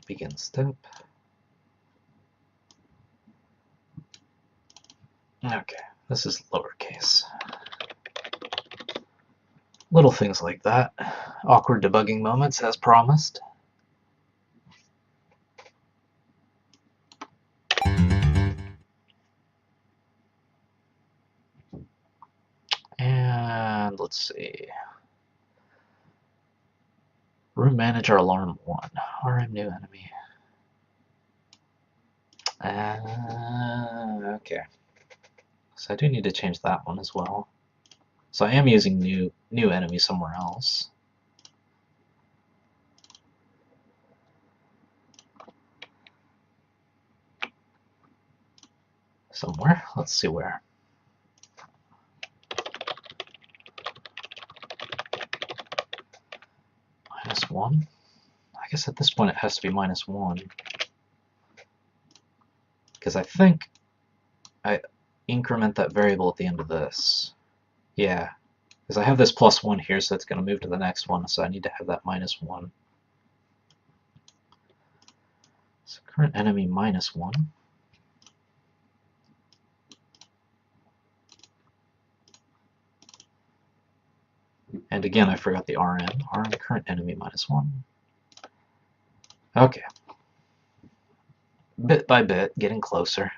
Begin step. Okay, this is lowercase. Little things like that. Awkward debugging moments as promised. And let's see. Room manager alarm 1. RM new enemy. Okay. So I do need to change that one as well. So I am using new enemy somewhere else. Somewhere. Let's see where. -1. I guess at this point it has to be -1. Because I think I increment that variable at the end of this. Yeah. Because I have this +1 here, so it's going to move to the next one, so I need to have that -1. So current enemy -1. And again, I forgot the RM. RM current enemy -1. Okay. Bit by bit, getting closer.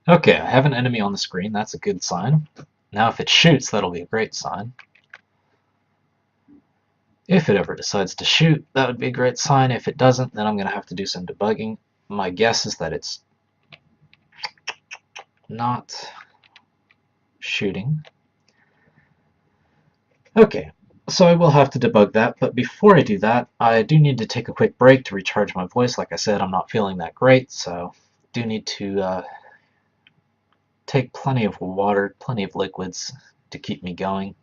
Okay, I have an enemy on the screen. That's a good sign. Now if it shoots, that'll be a great sign. If it ever decides to shoot, that would be a great sign. If it doesn't, then I'm going to have to do some debugging. My guess is that it's not shooting. Okay, so I will have to debug that, but before I do that, I do need to take a quick break to recharge my voice. Like I said, I'm not feeling that great, so do need to take plenty of water, plenty of liquids to keep me going.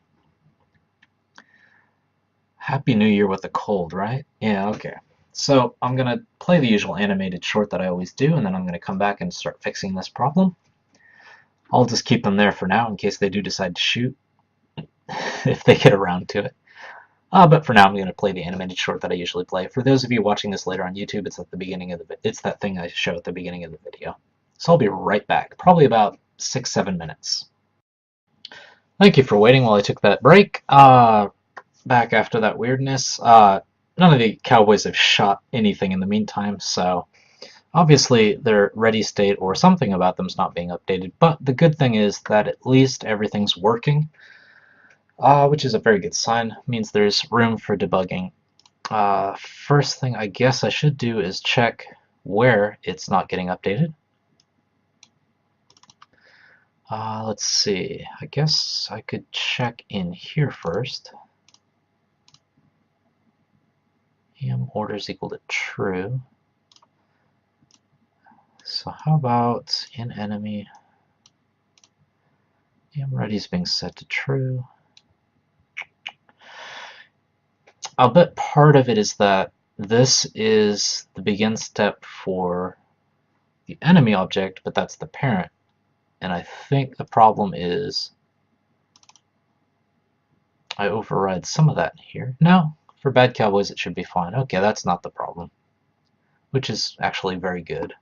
Happy New Year with a cold, right? Yeah, okay. So I'm going to play the usual animated short that I always do, and then I'm going to come back and start fixing this problem. I'll just keep them there for now in case they do decide to shoot, if they get around to it. But for now, I'm going to play the animated short that I usually play. For those of you watching this later on YouTube, it's at the beginning of it's that thing I show at the beginning of the video. So I'll be right back, probably about 6-7 minutes. Thank you for waiting while I took that break. Back after that weirdness. None of the Cowboys have shot anything in the meantime, so obviously their ready state or something about them's not being updated. But the good thing is that at least everything's working, which is a very good sign. It means there's room for debugging. First thing I guess I should do is check where it's not getting updated. Let's see. I guess I could check in here first. EM orders equal to true. So how about in enemy, EM ready is being set to true. I'll bet part of it is that this is the begin step for the enemy object, but that's the parent. And I think the problem is I override some of that in here. No, for bad Cowboys it should be fine. Okay, that's not the problem. which is actually very good.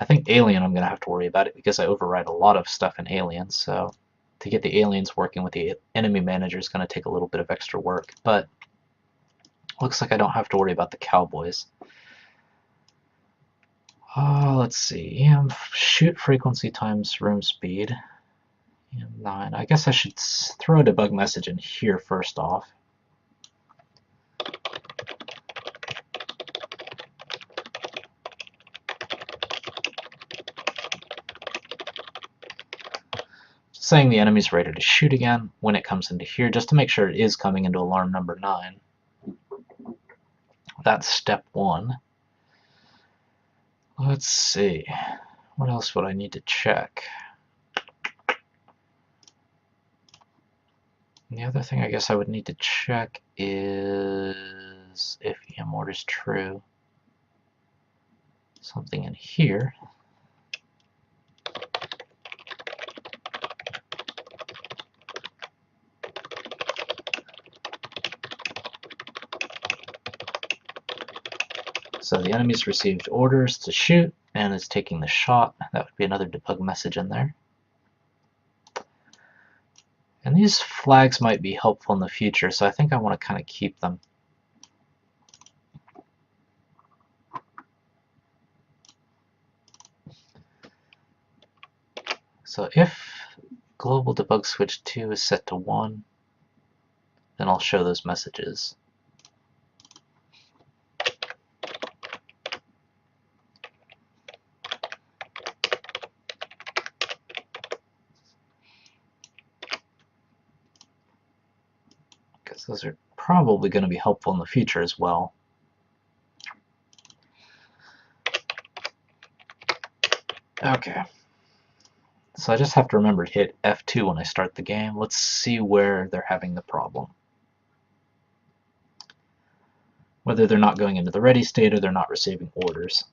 I think Alien I'm going to have to worry about it because I override a lot of stuff in Alien, so to get the aliens working with the enemy manager is going to take a little bit of extra work, but looks like I don't have to worry about the Cowboys. Let's see, shoot frequency times room speed. 9. I guess I should throw a debug message in here first off. Saying the enemy's ready to shoot again when it comes into here, just to make sure it is coming into alarm number 9. That's step 1. Let's see, what else would I need to check? And the other thing I guess I would need to check is if EM order is true. Something in here. So the enemy's received orders to shoot and is taking the shot. That would be another debug message in there. And these flags might be helpful in the future, so I think I want to kind of keep them. So if global debug switch 2 is set to 1, then I'll show those messages. Because those are probably going to be helpful in the future as well. Okay. So I just have to remember to hit F2 when I start the game. Let's see where they're having the problem. Whether they're not going into the ready state or they're not receiving orders.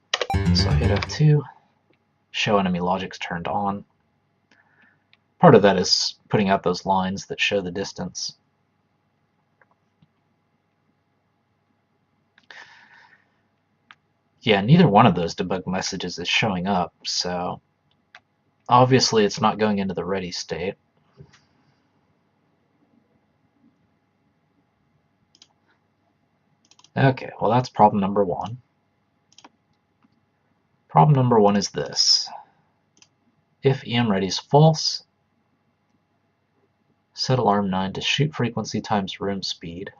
So I hit F2, show enemy logic's turned on. Part of that is putting out those lines that show the distance. Yeah, neither one of those debug messages is showing up, so obviously it's not going into the ready state. Okay, well that's problem number 1. Problem number 1 is this. If EM ready is false, set alarm 9 to shoot frequency times room speed.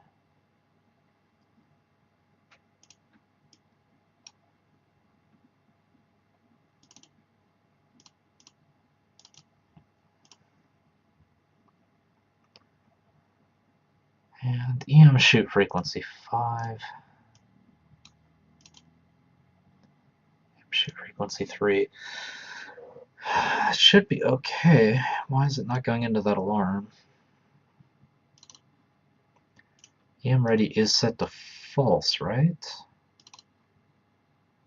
And EM shoot frequency 5. Shoot frequency 3. It should be okay. Why is it not going into that alarm? EM ready is set to false, right?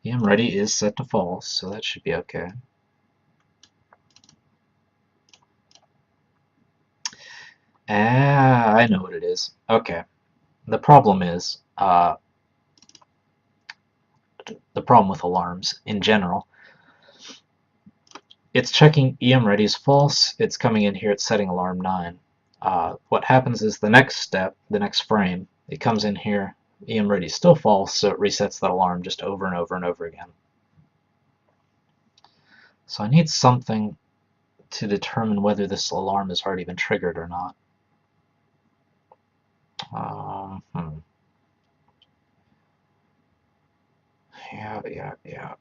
EM ready is set to false, so that should be okay. Ah, I know what it is. Okay. The problem is, the problem with alarms in general, it's checking EM ready is false, it's coming in here, it's setting alarm 9. What happens is the next step, the next frame, it comes in here, EM ready is still false, so it resets that alarm just over and over and over again. So I need something to determine whether this alarm has already been triggered or not. Yeah.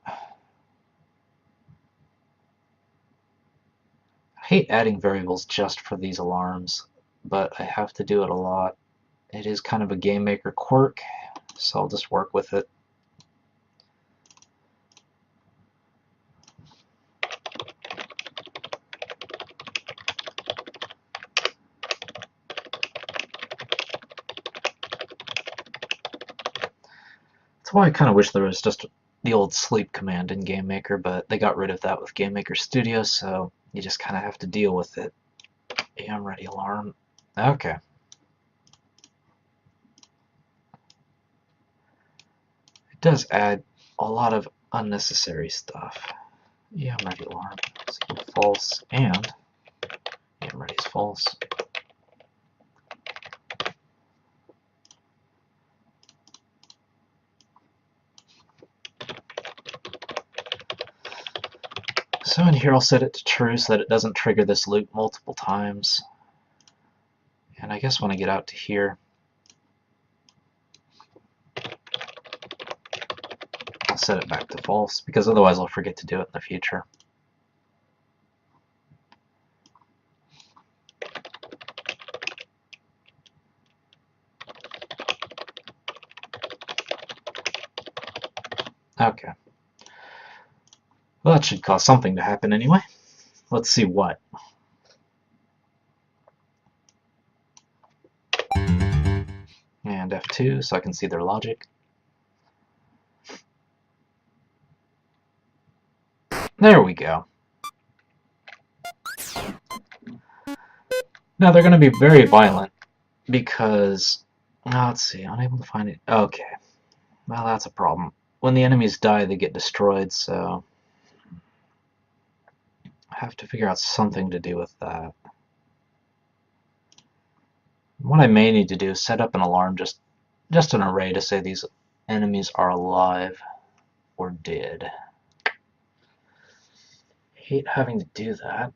I hate adding variables just for these alarms, but I have to do it a lot. It is kind of a game maker quirk, so I'll just work with it. That's why I kind of wish there was just the old sleep command in Game Maker, but they got rid of that with Game Maker Studio, so you just kind of have to deal with it. AM ready alarm. Okay. It does add a lot of unnecessary stuff. Yeah, I'm ready alarm is equal to false, and yeah, I'm ready is false. So in here I'll set it to true so that it doesn't trigger this loop multiple times. And I guess when I get out to here, I'll set it back to false, because otherwise I'll forget to do it in the future. Okay. Well, that should cause something to happen anyway. Let's see what. And F2 so I can see their logic. There we go. Now they're going to be very violent because, let's see, unable to find it. Okay, well that's a problem. When the enemies die, they get destroyed, so I have to figure out something to do with that. What I may need to do is set up an alarm, just an array to say these enemies are alive or dead. Hate having to do that.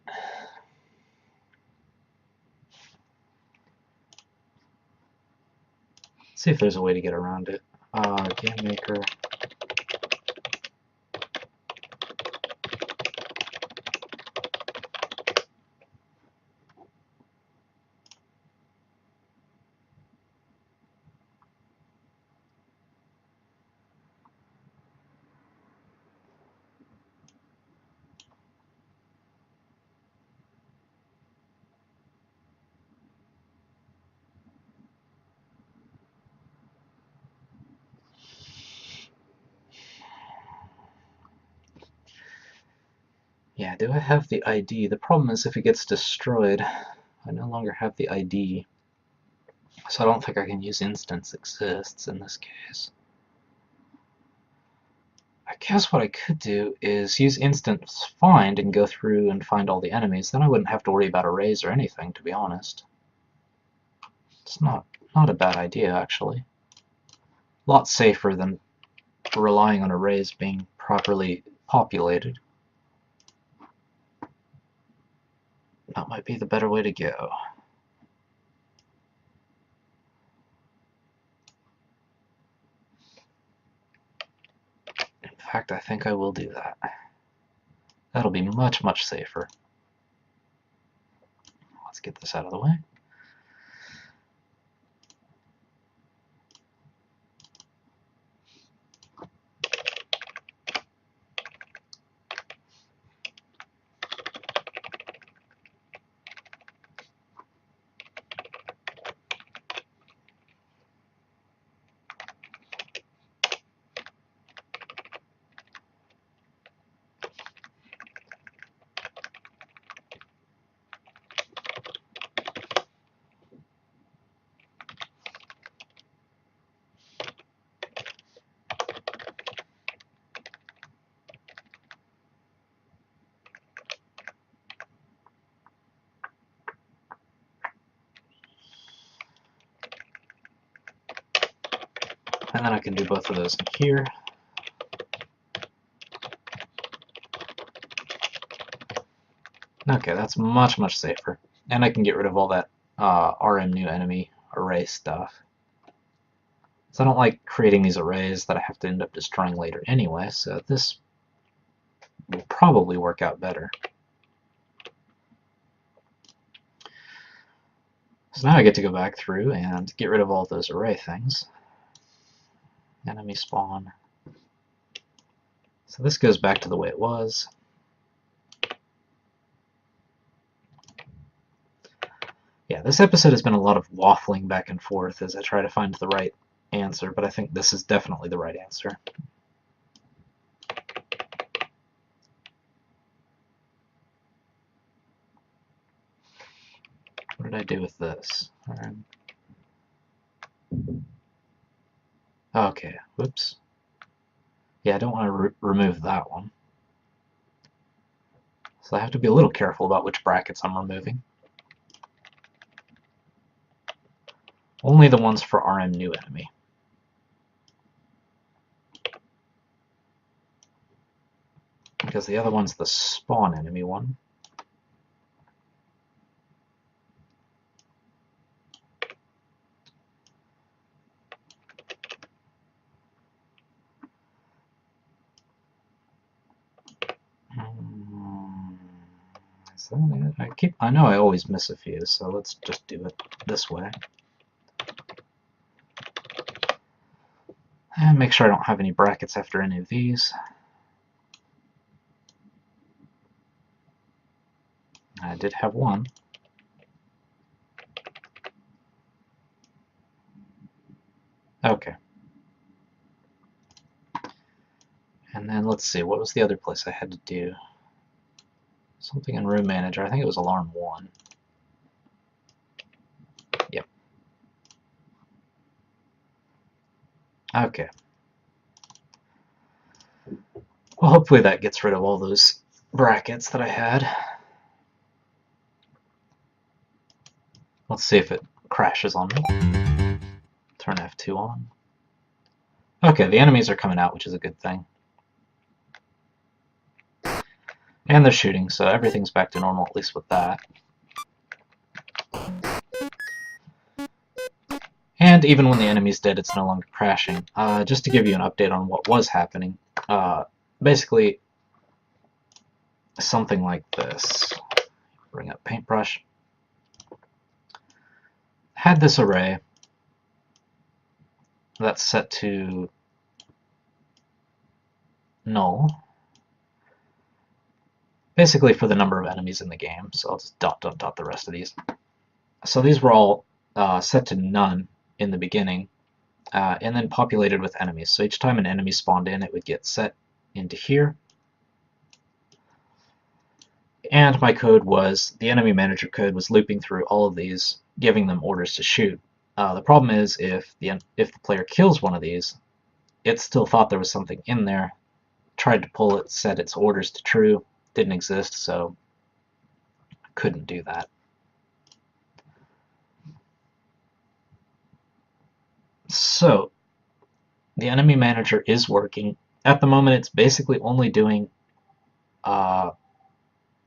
See if there's a way to get around it. Game maker. Yeah, do I have the ID? The problem is if it gets destroyed, I no longer have the ID. So I don't think I can use instance exists in this case. I guess what I could do is use instance find and go through and find all the enemies. Then I wouldn't have to worry about arrays or anything, to be honest. It's not a bad idea, actually. A lot safer than relying on arrays being properly populated. That might be the better way to go. In fact, I think I will do that. That'll be much, much safer. Let's get this out of the way. And then I can do both of those in here. Okay, that's much, much safer. And I can get rid of all that RM new enemy array stuff. So I don't like creating these arrays that I have to end up destroying later anyway, so this will probably work out better. So now I get to go back through and get rid of all those array things. Enemy spawn. So this goes back to the way it was. Yeah, this episode has been a lot of waffling back and forth as I try to find the right answer, but I think this is definitely the right answer. What did I do with this? Okay, whoops. Yeah, I don't want to remove that one. So I have to be a little careful about which brackets I'm removing. Only the ones for RM new enemy. Because the other one's the spawn enemy one. I know I always miss a few, so let's just do it this way. And make sure I don't have any brackets after any of these. I did have one. Okay. And then let's see, what was the other place I had to do? Something in Room Manager. I think it was Alarm 1. Yep. Okay. Well, hopefully that gets rid of all those brackets that I had. Let's see if it crashes on me. Turn F2 on. Okay, the enemies are coming out, which is a good thing. And they're shooting, so everything's back to normal, at least with that. And even when the enemy's dead, it's no longer crashing. Just to give you an update on what was happening, basically something like this. Bring up Paintbrush. Had this array that's set to null, basically for the number of enemies in the game, so I'll just dot dot dot the rest of these. So these were all set to none in the beginning, and then populated with enemies. So each time an enemy spawned in, it would get set into here. And my code was, the enemy manager code was looping through all of these, giving them orders to shoot. The problem is if the player kills one of these, it still thought there was something in there, tried to pull it, set its orders to true, didn't exist, so couldn't do that. So the enemy manager is working. At the moment, it's basically only doing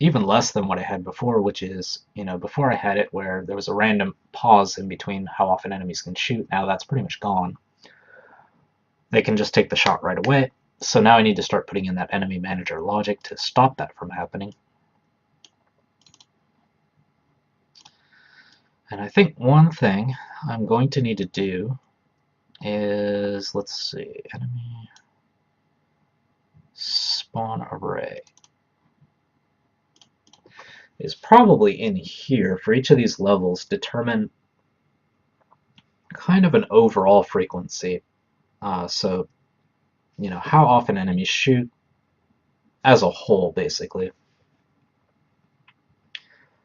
even less than what I had before, which is, before I had it where there was a random pause in between how often enemies can shoot. Now that's pretty much gone. They can just take the shot right away. So now I need to start putting in that enemy manager logic to stop that from happening. And I think one thing I'm going to need to do is, let's see, enemy spawn array is probably in here. For each of these levels, determine kind of an overall frequency. So, how often enemies shoot as a whole, basically.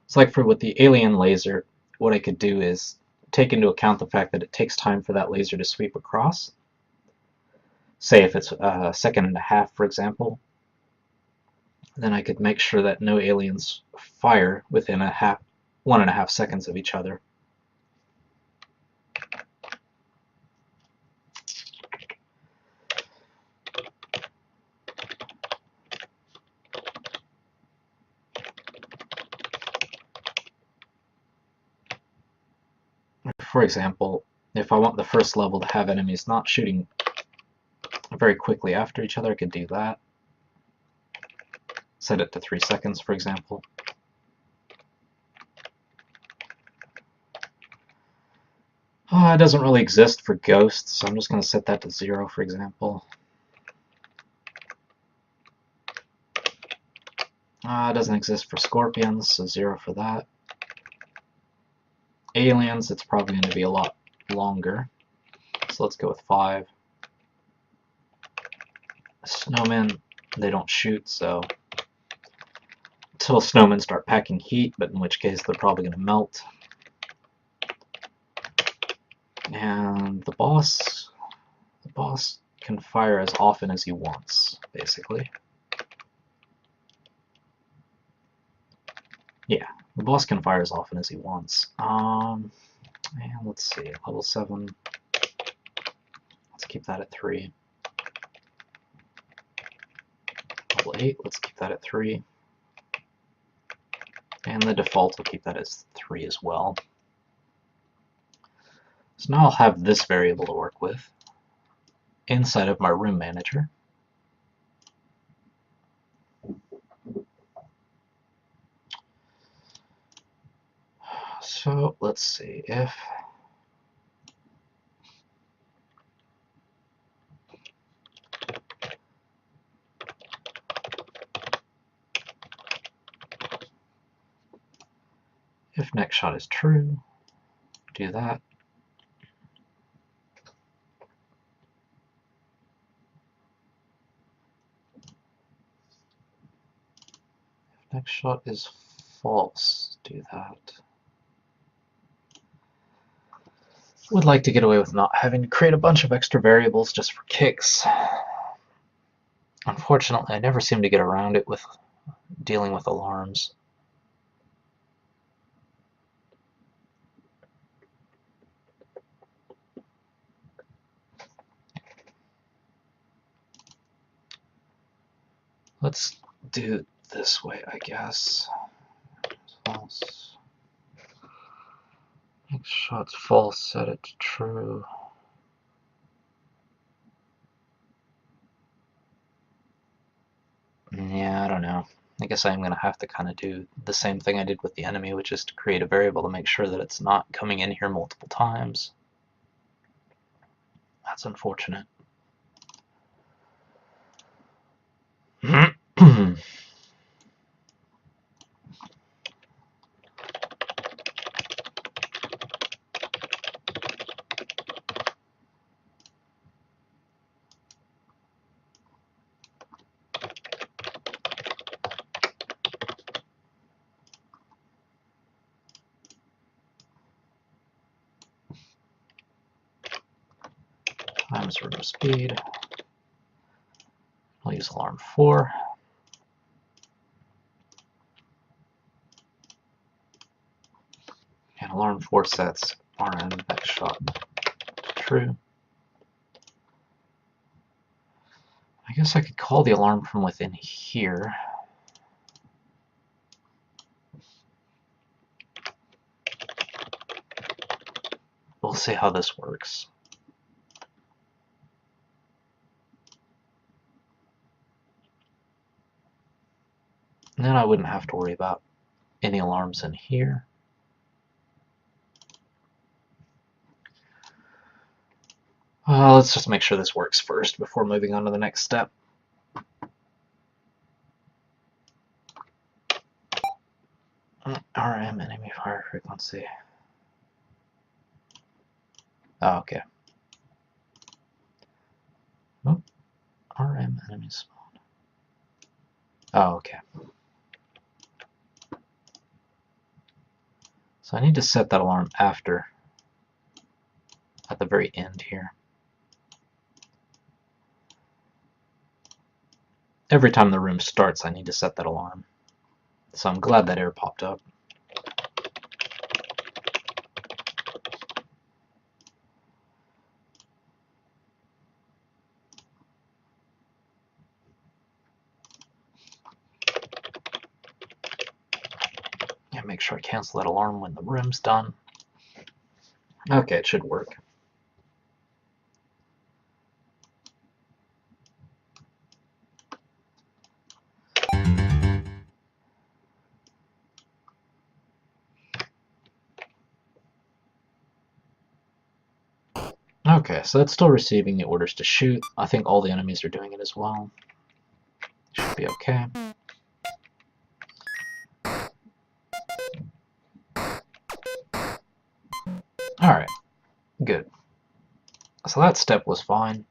It's like with the alien laser, what I could do is take into account the fact that it takes time for that laser to sweep across. Say if it's a second and a half, for example, then I could make sure that no aliens fire within 1.5 seconds of each other. For example, if I want the first level to have enemies not shooting very quickly after each other, I could do that. Set it to 3 seconds, for example. It doesn't really exist for ghosts, so I'm just going to set that to 0, for example. It doesn't exist for scorpions, so 0 for that. Aliens, it's probably going to be a lot longer, so let's go with 5. Snowmen, they don't shoot, so until snowmen start packing heat, but in which case they're probably going to melt. And the boss can fire as often as he wants, basically. Yeah, the boss can fire as often as he wants. And let's see, level 7. Let's keep that at 3. Level 8, let's keep that at 3. And the default, will keep that as 3 as well. So now I'll have this variable to work with inside of my room manager. So let's see if next shot is true, do that. If next shot is false, do that. Would like to get away with not having to create a bunch of extra variables just for kicks. Unfortunately, I never seem to get around it with dealing with alarms. Let's do it this way, I guess. False. Next shot's false, set it to true. Yeah, I don't know. I guess I'm going to have to kind of do the same thing I did with the enemy, which is to create a variable to make sure that it's not coming in here multiple times. That's unfortunate. Times room speed. I'll use alarm 4. And alarm 4 sets RM next shot to true. I guess I could call the alarm from within here. We'll see how this works. And then I wouldn't have to worry about any alarms in here. Let's just make sure this works first before moving on to the next step. RM enemy fire frequency. Oh, okay. Oh, RM enemy spawn. Oh, okay. So I need to set that alarm after, at the very end here. Every time the room starts, I need to set that alarm. So I'm glad that error popped up. Yeah, make sure I cancel that alarm when the room's done. Okay, it should work. Okay, so that's still receiving the orders to shoot. I think all the enemies are doing it as well. Should be okay. Alright, good. So that step was fine.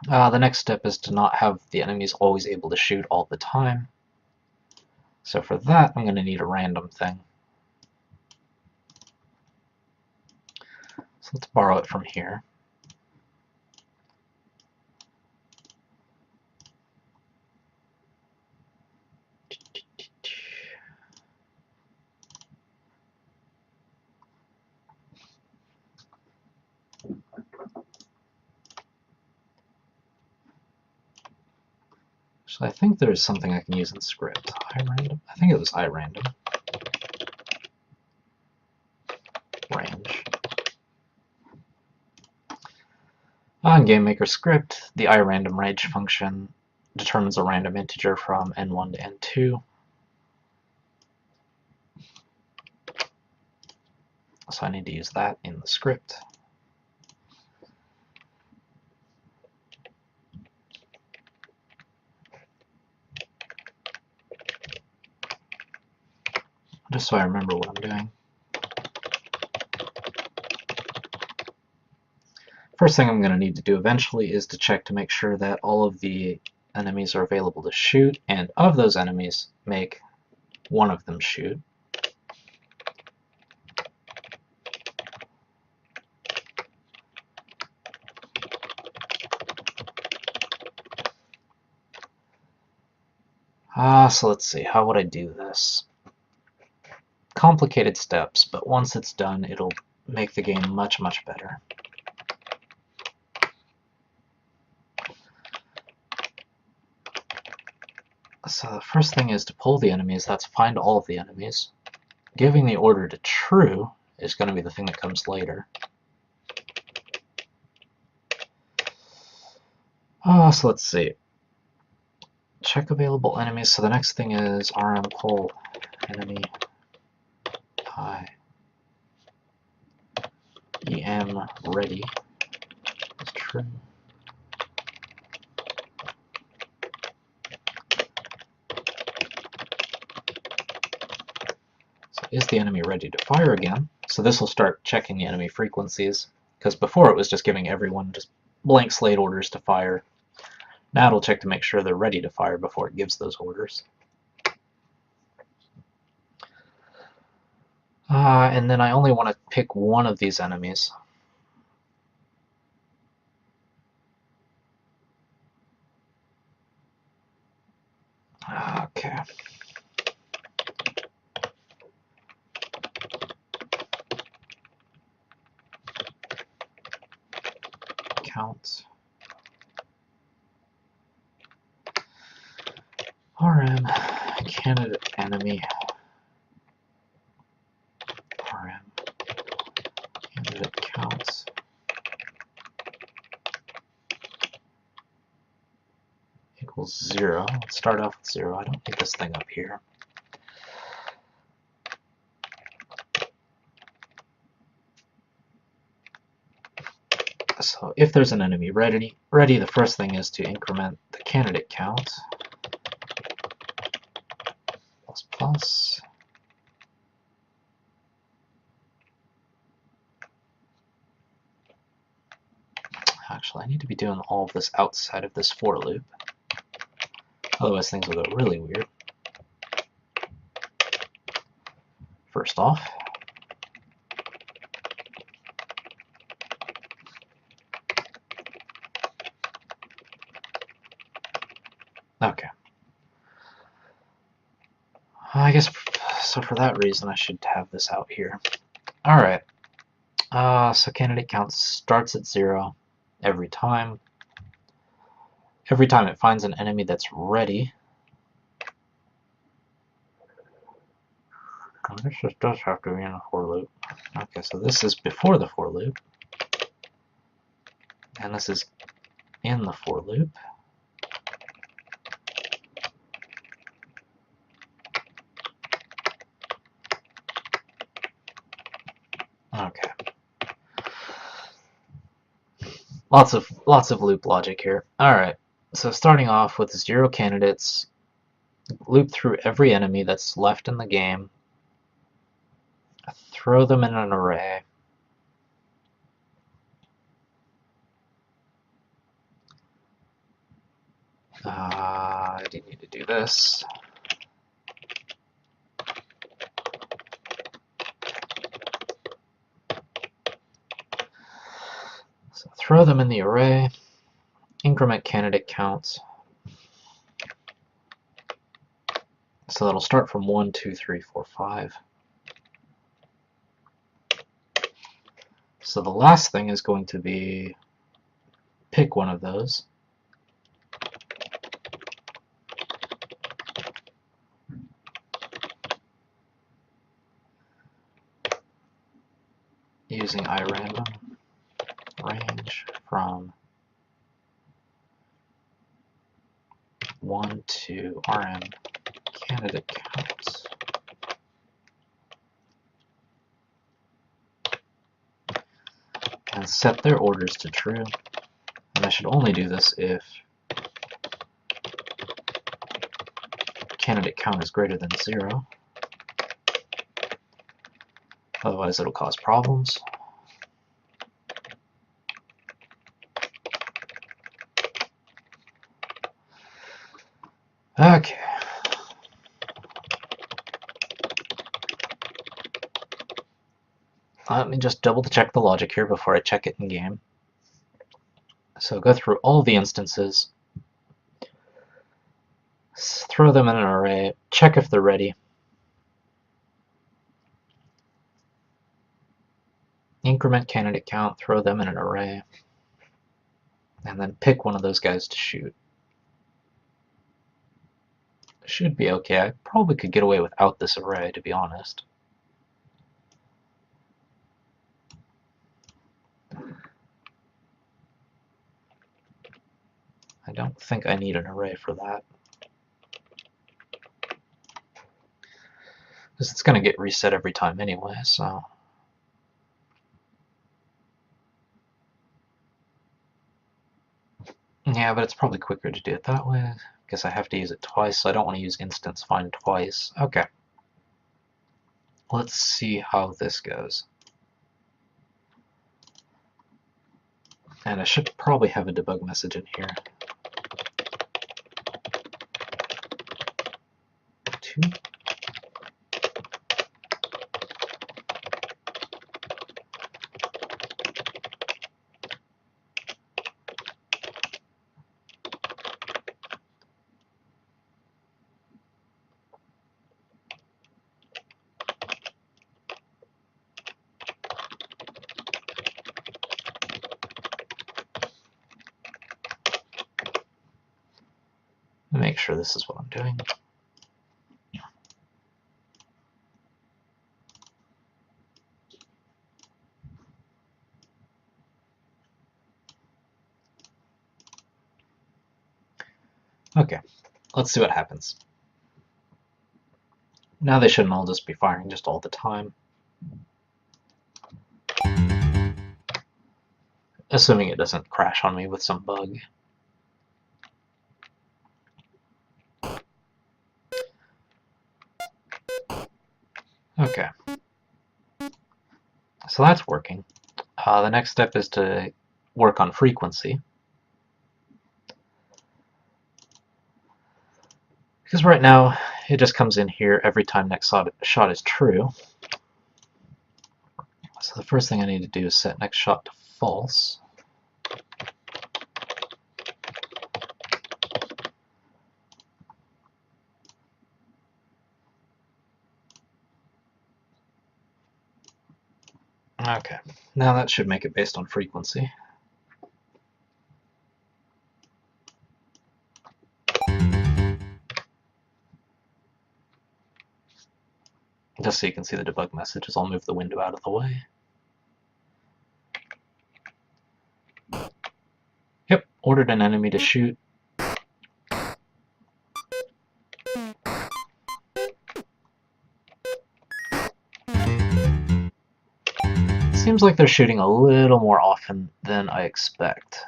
The next step is to not have the enemies always able to shoot all the time. So for that, I'm going to need a random thing. So let's borrow it from here. Actually, I think there's something I can use in script. iRandom? I think it was iRandom. Range. On GameMaker script, the iRandom range function determines a random integer from n1 to n2. So I need to use that in the script. Just so I remember what I'm doing. First thing I'm going to need to do eventually is to check to make sure that all of the enemies are available to shoot, and of those enemies, make one of them shoot. So let's see, how would I do this? Complicated steps, but once it's done, it'll make the game much, much better. So the first thing is to pull the enemies, that's find all of the enemies. Giving the order to true is going to be the thing that comes later. So let's see. Check available enemies, so the next thing is rm pull enemy I em ready is true. So is the enemy ready to fire again? So this will start checking the enemy frequencies, because before it was just giving everyone just blank slate orders to fire. Now it'll check to make sure they're ready to fire before it gives those orders. And then I only want to pick one of these enemies. Okay. Count. RM candidate enemy. RM candidate counts. Equals 0. Let's start off with 0. I don't need this thing up here. So if there's an enemy ready, the first thing is to increment the candidate count. Plus. Actually, I need to be doing all of this outside of this for loop. Otherwise things will go really weird. First off, okay. I guess, so for that reason I should have this out here. Alright, so candidate count starts at 0 every time. Every time it finds an enemy that's ready. I guess this does have to be in a for loop. Okay, so this is before the for loop. And this is in the for loop. Okay. Lots of loop logic here. Alright, so starting off with 0 candidates, loop through every enemy that's left in the game, throw them in an array. I do need to do this. So throw them in the array, increment candidate counts. So that'll start from 1, 2, 3, 4, 5. So the last thing is going to be pick one of those. using irandom range from 1 to rm candidate counts. And set their orders to true. And I should only do this if candidate count is greater than 0. Otherwise it'll cause problems. Okay. Let me just double check the logic here before I check it in game. So go through all the instances, throw them in an array, check if they're ready, increment candidate count, throw them in an array, and then pick one of those guys to shoot. Should be okay. I probably could get away without this array, to be honest. I don't think I need an array for that, because it's going to get reset every time anyway, so... Yeah, but it's probably quicker to do it that way, because I have to use it twice, so I don't want to use instance find twice. Okay. Let's see how this goes. And I should probably have a debug message in here. 2. Make sure this is what I'm doing. Okay, let's see what happens. Now they shouldn't all just be firing just all the time. Assuming it doesn't crash on me with some bug. Okay. So that's working. The next step is to work on frequency. Because right now, it just comes in here every time next shot is true. So the first thing I need to do is set next shot to false. Okay, now that should make it based on frequency. Just so you can see the debug messages, I'll move the window out of the way. Yep, ordered an enemy to shoot. Seems like they're shooting a little more often than I expect.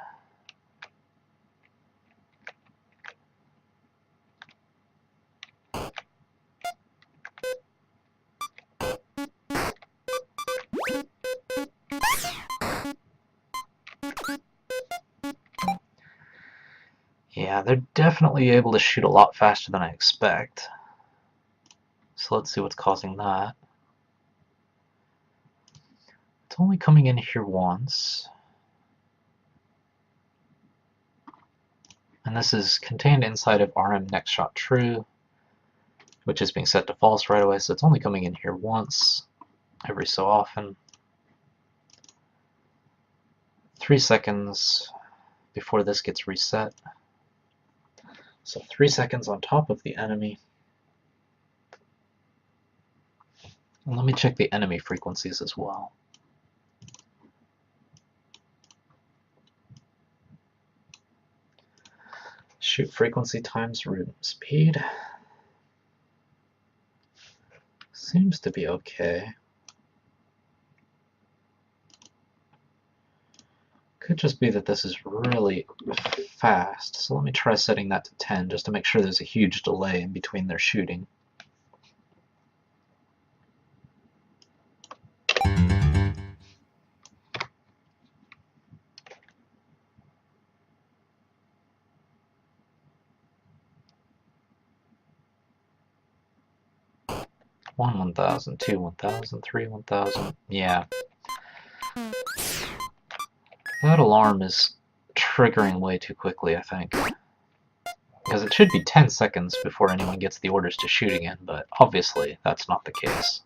Yeah, they're definitely able to shoot a lot faster than I expect. So let's see what's causing that. It's only coming in here once. And this is contained inside of RM next shot true, which is being set to false right away, so it's only coming in here once every so often. 3 seconds before this gets reset. So 3 seconds on top of the enemy. And let me check the enemy frequencies as well. Shoot frequency times room speed. Seems to be okay. Could just be that this is really fast. So let me try setting that to 10 just to make sure there's a huge delay in between their shooting. One 1,000, two 1,000, three 1,000. Yeah. That alarm is triggering way too quickly, I think. Because it should be 10 seconds before anyone gets the orders to shoot again, but obviously that's not the case.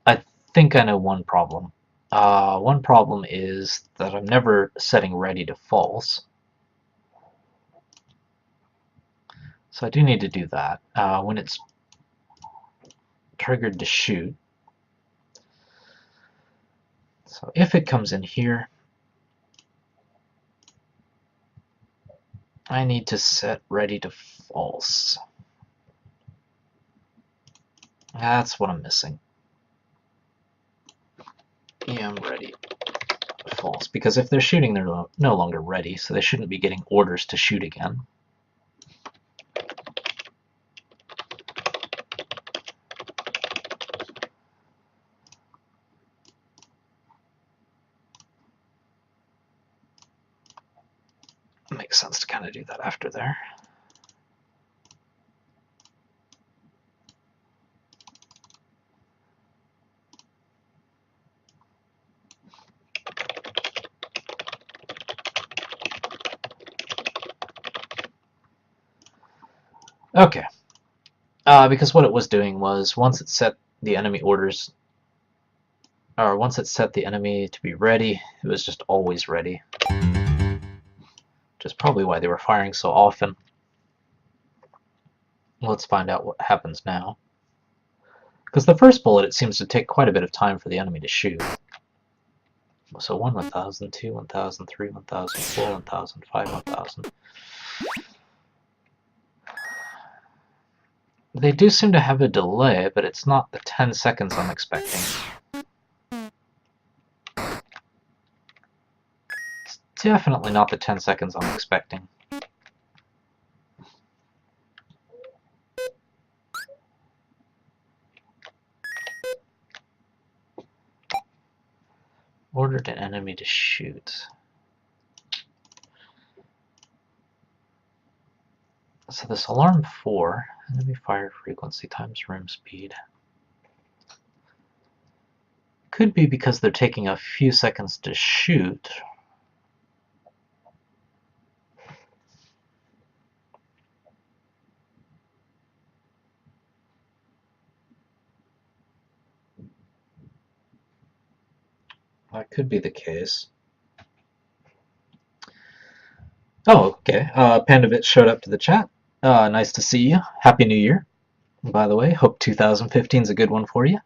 I think I know one problem. One problem is that I'm never setting ready to false. So I do need to do that. When it's triggered to shoot. So if it comes in here, I need to set ready to false. That's what I'm missing. Yeah, I'm ready. False. Because if they're shooting, they're no longer ready, so they shouldn't be getting orders to shoot again. It makes sense to kind of do that after there. Okay. Because what it was doing was once it set the enemy orders, or once it set the enemy to be ready, it was just always ready. Which is probably why they were firing so often. Let's find out what happens now. Because the first bullet, it seems to take quite a bit of time for the enemy to shoot. So 1 1,000, 2 1,000, 3 1,000, 4 1,000, 5 1,000. They do seem to have a delay, but it's not the 10 seconds I'm expecting. It's definitely not the 10 seconds I'm expecting. Ordered an enemy to shoot. So this alarm 4, enemy fire frequency times room speed. Could be because they're taking a few seconds to shoot. That could be the case. Oh, okay. Pandavit showed up to the chat. Nice to see you. Happy New Year, by the way. Hope 2015 is a good one for you.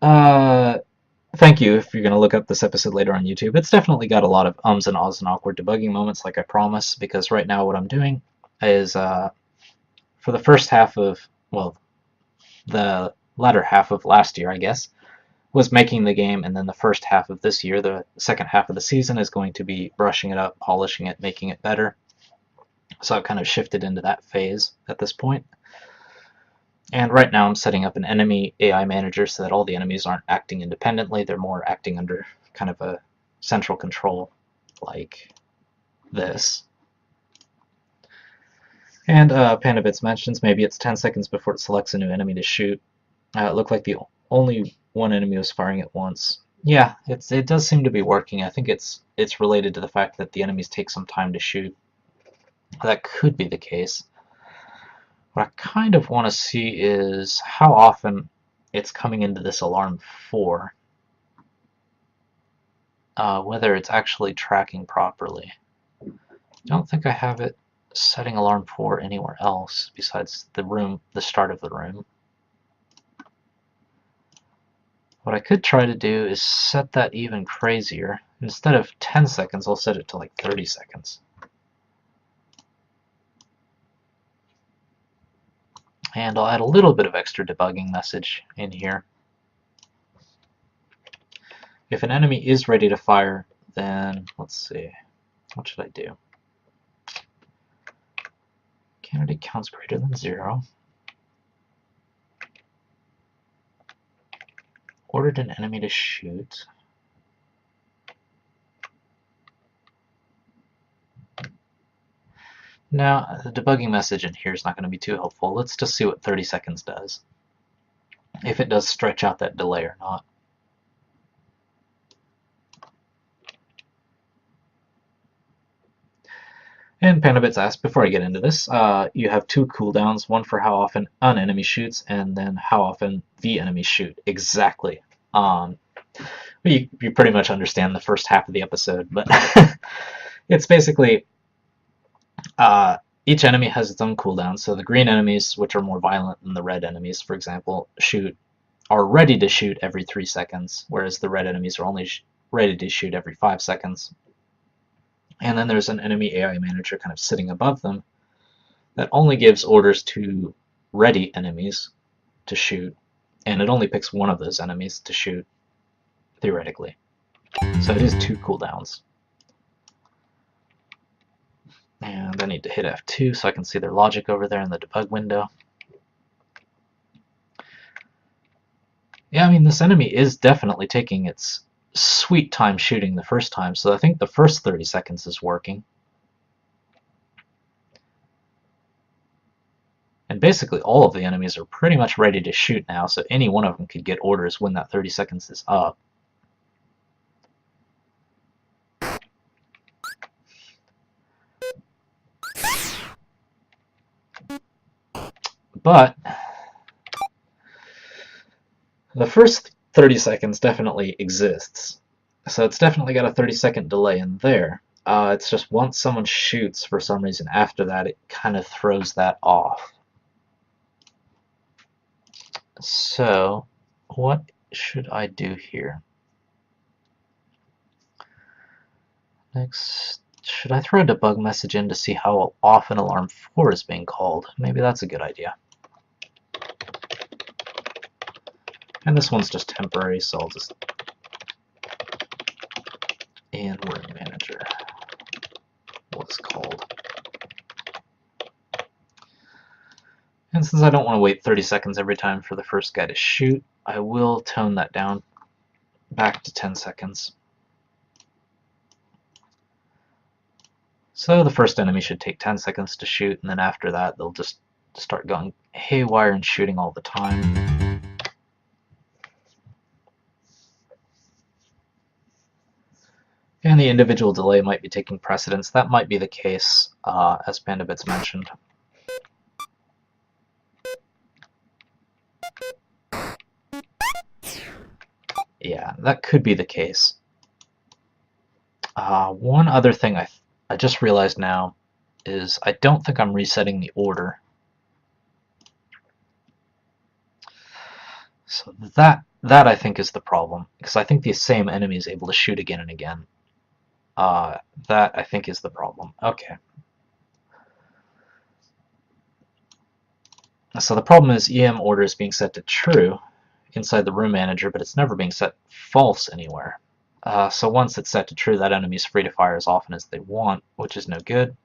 Thank you if you're going to look up this episode later on YouTube. It's definitely got a lot of ums and ahs and awkward debugging moments, like I promised, because right now what I'm doing is, for the first half of, well, the latter half of last year, I guess, was making the game, and then the first half of this year, the second half of the season, is going to be brushing it up, polishing it, making it better. So I've kind of shifted into that phase at this point. And right now I'm setting up an enemy AI manager so that all the enemies aren't acting independently, they're more acting under kind of a central control like this. And Pandabits mentions maybe it's 10 seconds before it selects a new enemy to shoot. It looked like the only one enemy was firing at once. Yeah, it does seem to be working. I think it's related to the fact that the enemies take some time to shoot. That could be the case. What I kind of want to see is how often it's coming into this alarm 4. Whether it's actually tracking properly. I don't think I have it setting alarm 4 anywhere else besides the room, the start of the room. What I could try to do is set that even crazier. Instead of 10 seconds, I'll set it to like 30 seconds. And I'll add a little bit of extra debugging message in here. If an enemy is ready to fire, then let's see, what should I do? Candidate counts greater than 0. Ordered an enemy to shoot. Now, the debugging message in here is not going to be too helpful. Let's just see what 30 seconds does. If it does stretch out that delay or not. And PandaBits asked, before I get into this, you have 2 cooldowns, one for how often an enemy shoots, and then how often the enemy shoot. Exactly. You pretty much understand the first half of the episode, but it's basically each enemy has its own cooldown. So the green enemies, which are more violent than the red enemies, for example, are ready to shoot every 3 seconds, whereas the red enemies are only ready to shoot every 5 seconds. And then there's an enemy AI manager kind of sitting above them that only gives orders to ready enemies to shoot, and it only picks one of those enemies to shoot, theoretically. So it is 2 cooldowns. And I need to hit F2 so I can see their logic over there in the debug window. Yeah, I mean, this enemy is definitely taking its sweet time shooting the first time, so I think the first 30 seconds is working. And basically all of the enemies are pretty much ready to shoot now, so any one of them could get orders when that 30 seconds is up. But the first 30 seconds definitely exists. So it's definitely got a 30-second delay in there. It's just once someone shoots for some reason after that, it kind of throws that off. So what should I do here? Next, should I throw a debug message in to see how often alarm 4 is being called? Maybe that's a good idea. And this one's just temporary, so I'll just in room manager was called. And since I don't want to wait 30 seconds every time for the first guy to shoot, I will tone that down back to 10 seconds. So the first enemy should take 10 seconds to shoot, and then after that they'll just start going haywire and shooting all the time. And the individual delay might be taking precedence. That might be the case, as PandaBits mentioned. Yeah, that could be the case. One other thing I just realized now is I don't think I'm resetting the order. So that I think is the problem, because I think the same enemy is able to shoot again and again. That I think is the problem. Okay. So the problem is EM order is being set to true inside the room manager, but it's never being set false anywhere. So once it's set to true, that enemy is free to fire as often as they want, which is no good.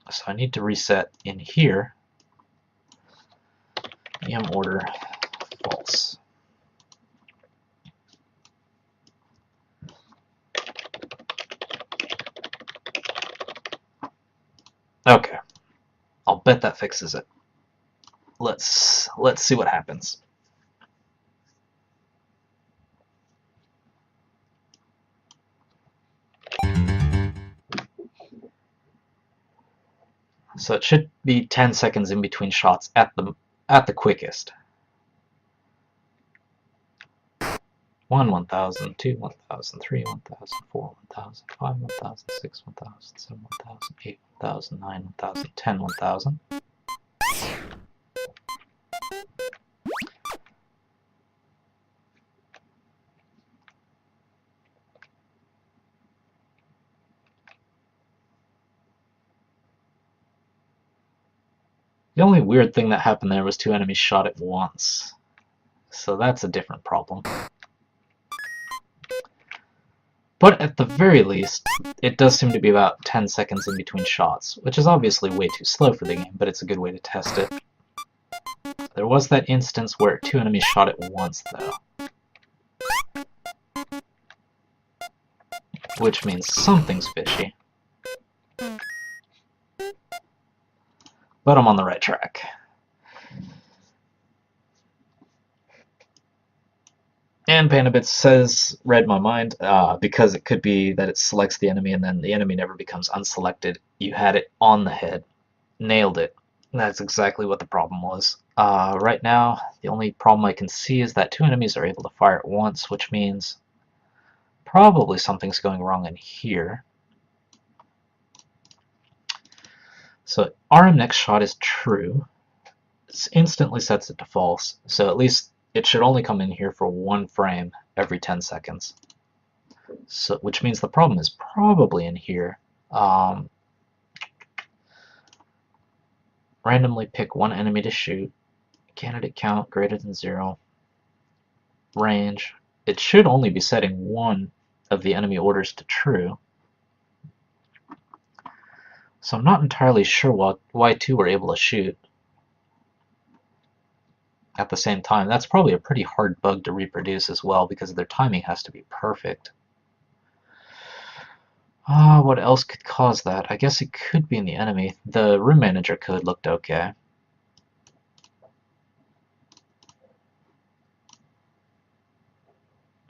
So I need to reset in here EM order false. Okay, I'll bet that fixes it. Let's see what happens. So it should be 10 seconds in between shots at the quickest. 1, 1,000, 2, 1,000, 3, 1,000, 4, 1,000, 5, 1,000, 6, 1,000, 7, 1,000, 8, 1,000, 9, 1,000, 10, 1,000. The only weird thing that happened there was 2 enemies shot at once. So that's a different problem. But at the very least, it does seem to be about 10 seconds in between shots, which is obviously way too slow for the game, but it's a good way to test it. There was that instance where 2 enemies shot at once, though. Which means something's fishy. But I'm on the right track. And Pandabits says, read my mind, because it could be that it selects the enemy and then the enemy never becomes unselected. You had it on the head. Nailed it. That's exactly what the problem was. Right now, the only problem I can see is that 2 enemies are able to fire at once, which means probably something's going wrong in here. So RM next shot is true. It instantly sets it to false, so at least it should only come in here for 1 frame every 10 seconds. So, which means the problem is probably in here. Randomly pick 1 enemy to shoot. Candidate count greater than 0. Range. It should only be setting 1 of the enemy orders to true. So I'm not entirely sure why 2 were able to shoot at the same time. That's probably a pretty hard bug to reproduce as well because their timing has to be perfect. What else could cause that? I guess it could be in the enemy. The room manager code looked okay.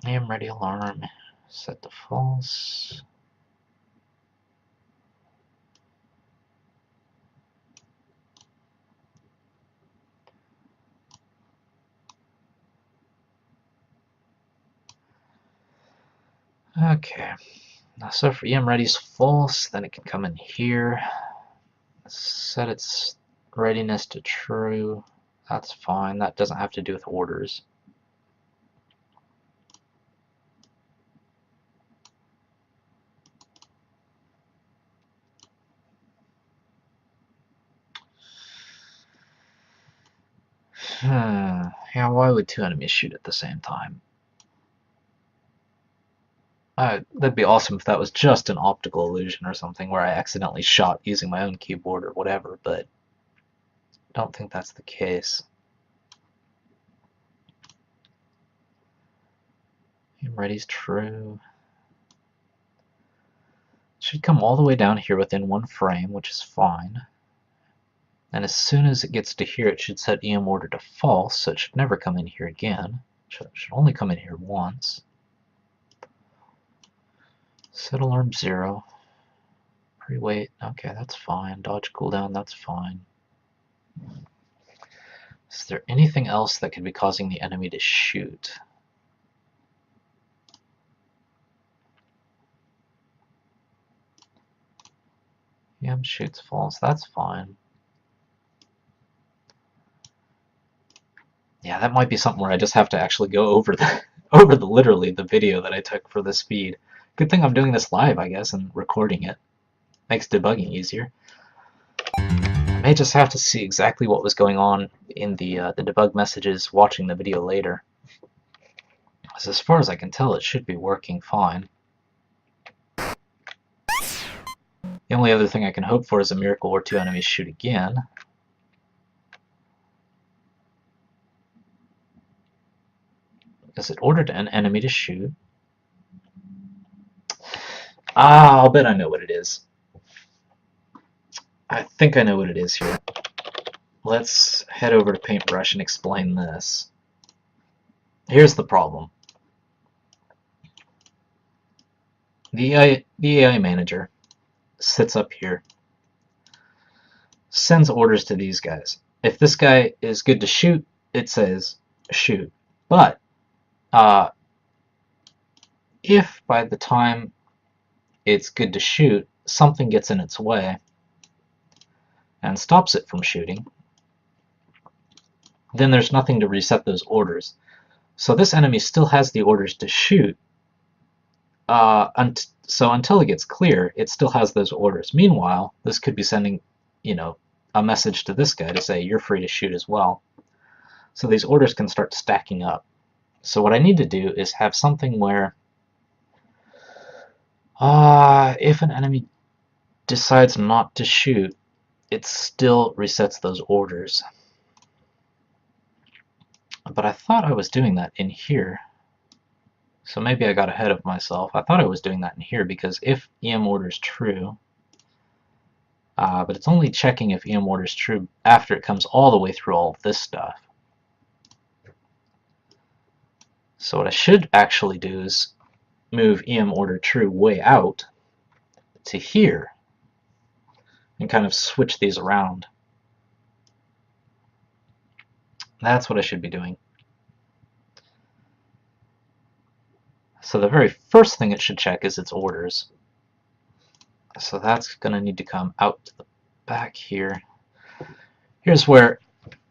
Aim ready alarm. Set to false. Okay. So if EM ready is false, then it can come in here. Set its readiness to true. That's fine. That doesn't have to do with orders. Yeah, why would 2 enemies shoot at the same time? That'd be awesome if that was just an optical illusion or something where I accidentally shot using my own keyboard or whatever, but I don't think that's the case. Aim ready's true. It should come all the way down here within 1 frame, which is fine. And as soon as it gets to here, it should set EM order to false, so it should never come in here again. It should only come in here once. Set alarm 0. Pre-wait, okay, that's fine. Dodge cooldown, that's fine. Is there anything else that could be causing the enemy to shoot? EM shoots false, that's fine. Yeah, that might be something where I just have to actually go over the literally the video that I took for this feed. Good thing I'm doing this live, I guess, and recording it. Makes debugging easier. I may just have to see exactly what was going on in the debug messages watching the video later. Because as far as I can tell, it should be working fine. The only other thing I can hope for is a miracle where 2 enemies shoot again. Is it ordered an enemy to shoot? I'll bet I know what it is. I think I know what it is here. Let's head over to Paintbrush and explain this. Here's the problem. The AI manager sits up here, sends orders to these guys. If this guy is good to shoot, it says shoot. But if by the time it's good to shoot, something gets in its way and stops it from shooting, then there's nothing to reset those orders. So this enemy still has the orders to shoot. So until it gets clear, it still has those orders. Meanwhile, this could be sending, a message to this guy to say you're free to shoot as well. So these orders can start stacking up. So what I need to do is have something where if an enemy decides not to shoot, it still resets those orders. But I thought I was doing that in here. So maybe I got ahead of myself. I thought I was doing that in here because if EM order is true, but it's only checking if EM order is true after it comes all the way through all of this stuff. So what I should actually do is move EM order true way out to here and kind of switch these around. That's what I should be doing. So the very first thing it should check is its orders. So that's going to need to come out to the back here. Here's where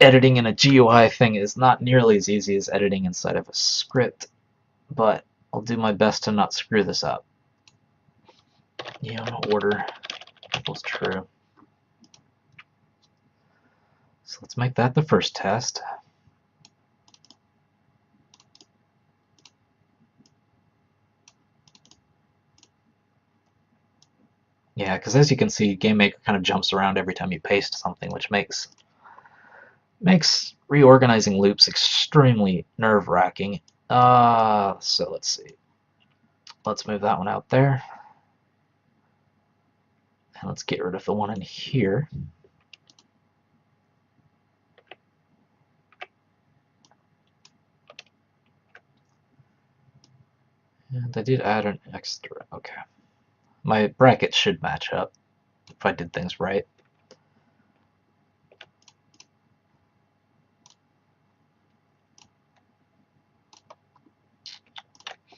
editing in a GUI thing is not nearly as easy as editing inside of a script, but I'll do my best to not screw this up. Order equals true. So let's make that the first test. Yeah, because as you can see, GameMaker kind of jumps around every time you paste something, which makes reorganizing loops extremely nerve-wracking. So let's see. Let's move that one out there. And let's get rid of the one in here. And I did add an extra. Okay. My brackets should match up if I did things right.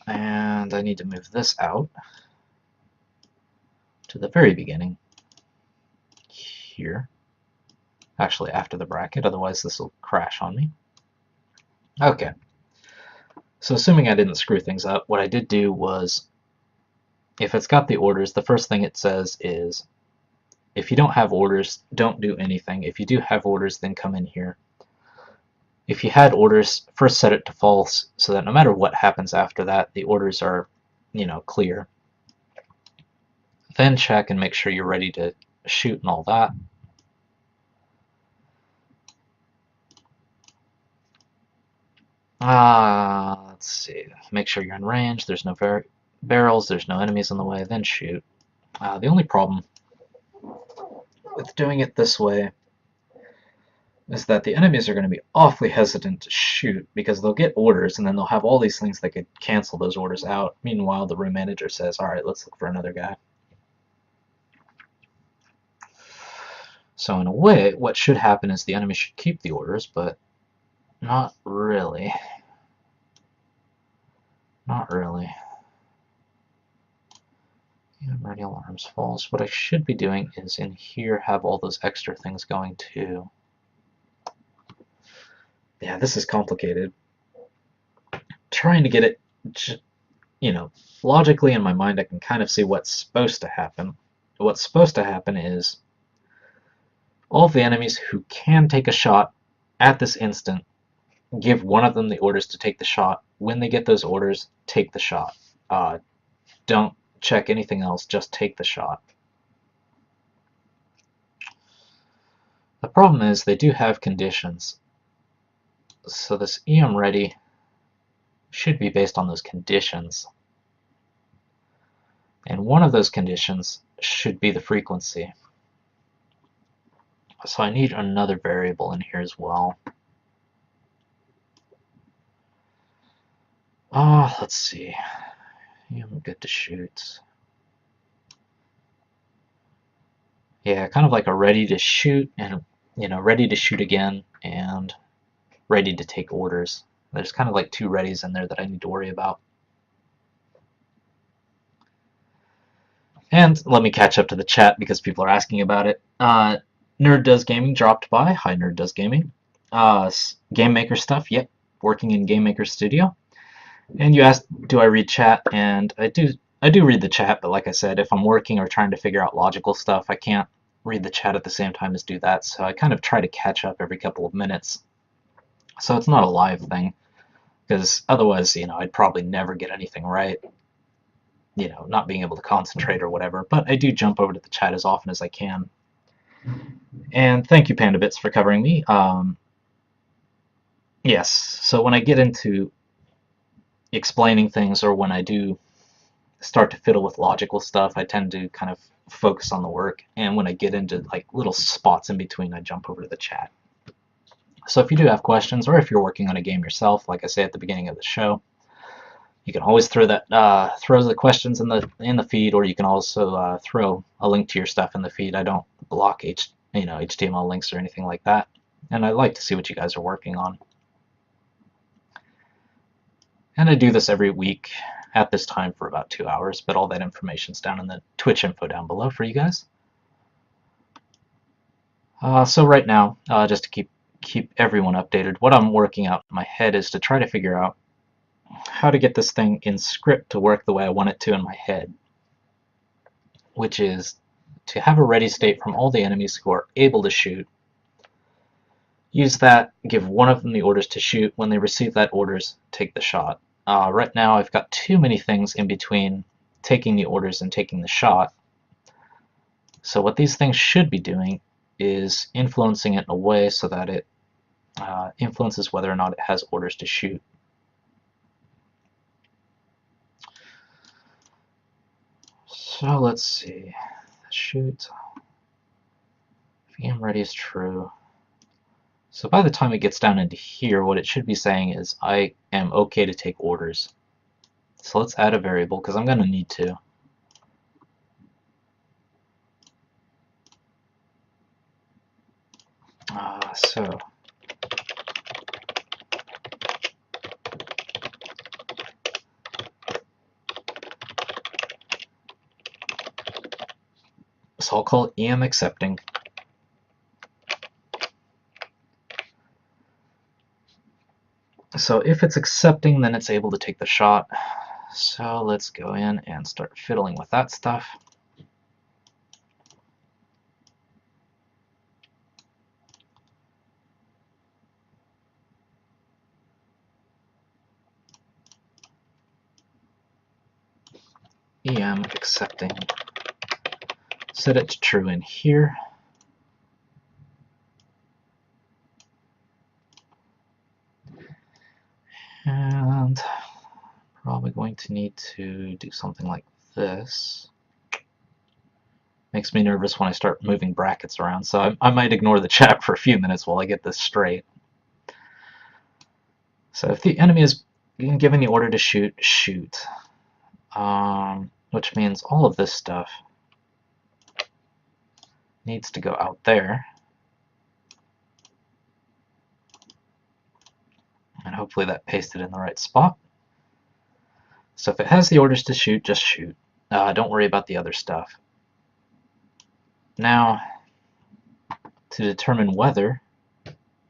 And I need to move this out to the very beginning here. Actually, after the bracket, otherwise this will crash on me. Okay. So assuming I didn't screw things up, what I did do was, if it's got the orders, the first thing it says is, if you don't have orders, don't do anything. If you do have orders, then come in here. If you had orders, first set it to false so that no matter what happens after that, the orders are, clear. Then check and make sure you're ready to shoot and all that. Let's see. Make sure you're in range. There's no barrels. There's no enemies in the way. Then shoot. The only problem with doing it this way is that the enemies are going to be awfully hesitant to shoot because they'll get orders and then they'll have all these things that could cancel those orders out. Meanwhile, the room manager says, all right, let's look for another guy. So in a way, what should happen is the enemy should keep the orders, but not really. Not really. Ready alarms false. What I should be doing is in here have all those extra things going too. Yeah, this is complicated. Trying to get it, logically in my mind I can kind of see what's supposed to happen. What's supposed to happen is all of the enemies who can take a shot at this instant, give one of them the orders to take the shot. When they get those orders, take the shot. Don't check anything else, just take the shot. The problem is they do have conditions. So this EM ready should be based on those conditions. And one of those conditions should be the frequency. So I need another variable in here as well. Let's see. I'm good to shoot. Yeah, kind of like a ready to shoot and, ready to shoot again and ready to take orders. There's kind of like two readies in there that I need to worry about. And let me catch up to the chat because people are asking about it. Nerd Does Gaming dropped by. Hi, Nerd Does Gaming. Game Maker stuff. Yep, working in Game Maker Studio. And you asked, do I read chat? And I do read the chat, but like I said, if I'm working or trying to figure out logical stuff, I can't read the chat at the same time as do that, so I kind of try to catch up every couple of minutes. So it's not a live thing, because otherwise, I'd probably never get anything right, not being able to concentrate or whatever, but I do jump over to the chat as often as I can. And thank you, PandaBits, for covering me. Yes, so when I get into explaining things, or when I do start to fiddle with logical stuff, I tend to kind of focus on the work, and when I get into like little spots in between, I jump over to the chat. So if you do have questions, or if you're working on a game yourself, like I say at the beginning of the show, you can always throw the questions in the feed, or you can also throw a link to your stuff in the feed. I don't block HTML links or anything like that, and I like to see what you guys are working on. And I do this every week at this time for about 2 hours, but all that information's down in the Twitch info down below for you guys. So right now, just to keep everyone updated, what I'm working out in my head is to try to figure out how to get this thing in script to work the way I want it to in my head, which is to have a ready state from all the enemies who are able to shoot. Use that, give one of them the orders to shoot. When they receive that orders, take the shot. Right now I've got too many things in between taking the orders and taking the shot. So what these things should be doing is influencing it in a way so that it influences whether or not it has orders to shoot. So let's see. Shoot. If EM ready is true. So by the time it gets down into here, what it should be saying is I am okay to take orders. So let's add a variable, because I'm going to need to. So I'll call it EM accepting. So if it's accepting, then it's able to take the shot. So let's go in and start fiddling with that stuff. EM accepting. Set it to true in here. And probably going to need to do something like this. Makes me nervous when I start moving brackets around, so I might ignore the chat for a few minutes while I get this straight. So if the enemy is given the order to shoot, shoot. Which means all of this stuff needs to go out there. And hopefully that pasted in the right spot. So if it has the orders to shoot, just shoot. Don't worry about the other stuff. Now, to determine whether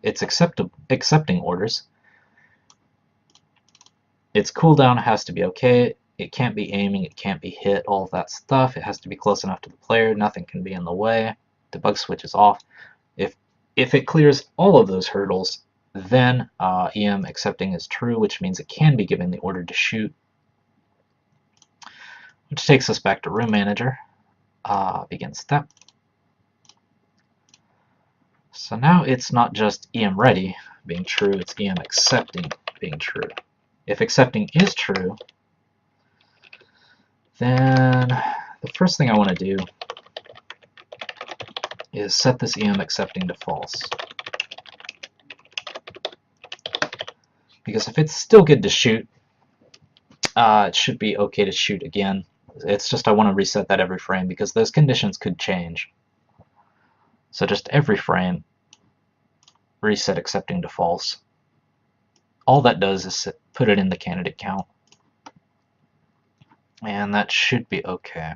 it's accepting orders, its cooldown has to be okay. It can't be aiming, it can't be hit, all of that stuff. It has to be close enough to the player. Nothing can be in the way. Debug switch is off. If it clears all of those hurdles, then EM accepting is true, which means it can be given the order to shoot. Which takes us back to Room Manager. Begin step. So now it's not just EM ready being true, it's EM accepting being true. If accepting is true, then the first thing I want to do is set this EM accepting to false. Because if it's still good to shoot, it should be okay to shoot again. It's just I want to reset that every frame because those conditions could change. So just every frame, reset accepting to false. All that does is put it in the candidate count. And that should be okay.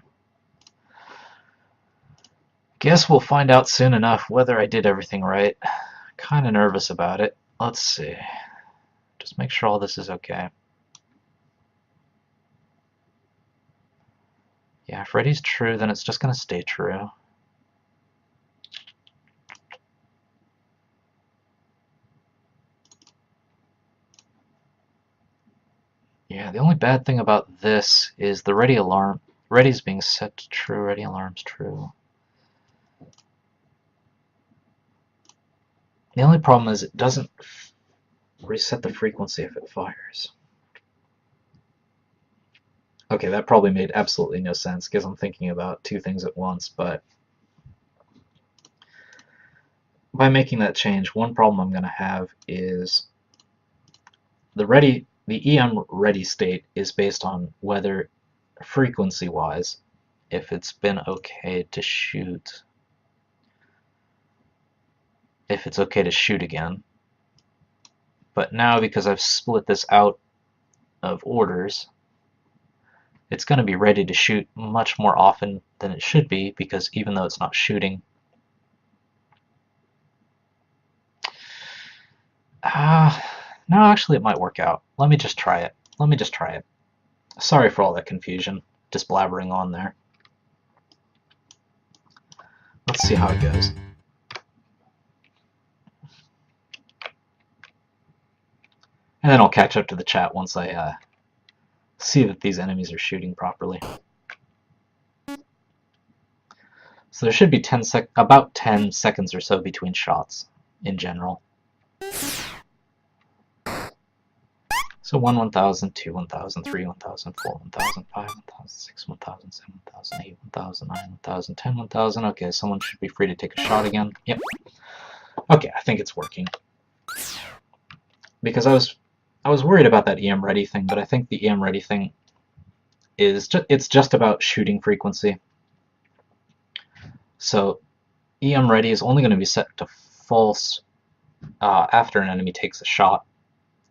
Guess we'll find out soon enough whether I did everything right. Kind of nervous about it. Let's see. Just make sure all this is okay. Yeah, if ready's true, then it's just going to stay true. Yeah, the only bad thing about this is the ready alarm. Ready's being set to true, ready alarm's true. The only problem is it doesn't reset the frequency if it fires. Okay, that probably made absolutely no sense because I'm thinking about two things at once, but by making that change, one problem I'm going to have is the EM ready state is based on whether frequency-wise, if it's been okay to shoot, if it's okay to shoot again. But now, because I've split this out of orders, it's going to be ready to shoot much more often than it should be, because even though it's not shooting, no, actually it might work out. Let me just try it. Sorry for all that confusion, just blabbering on there. Let's see how it goes. And then I'll catch up to the chat once I see that these enemies are shooting properly. So there should be about 10 seconds or so between shots in general. So 1, 1000, 2, 1000, 3, 1000, 4, 1000, 5, 1000, 6, 1000, 7, 1000, 8, 1000, 9, 1000, 10, 1000. Okay, someone should be free to take a shot again. Yep. Okay, I think it's working. Because I was worried about that EM ready thing, but I think the EM ready thing is it's just about shooting frequency. So EM ready is only going to be set to false after an enemy takes a shot,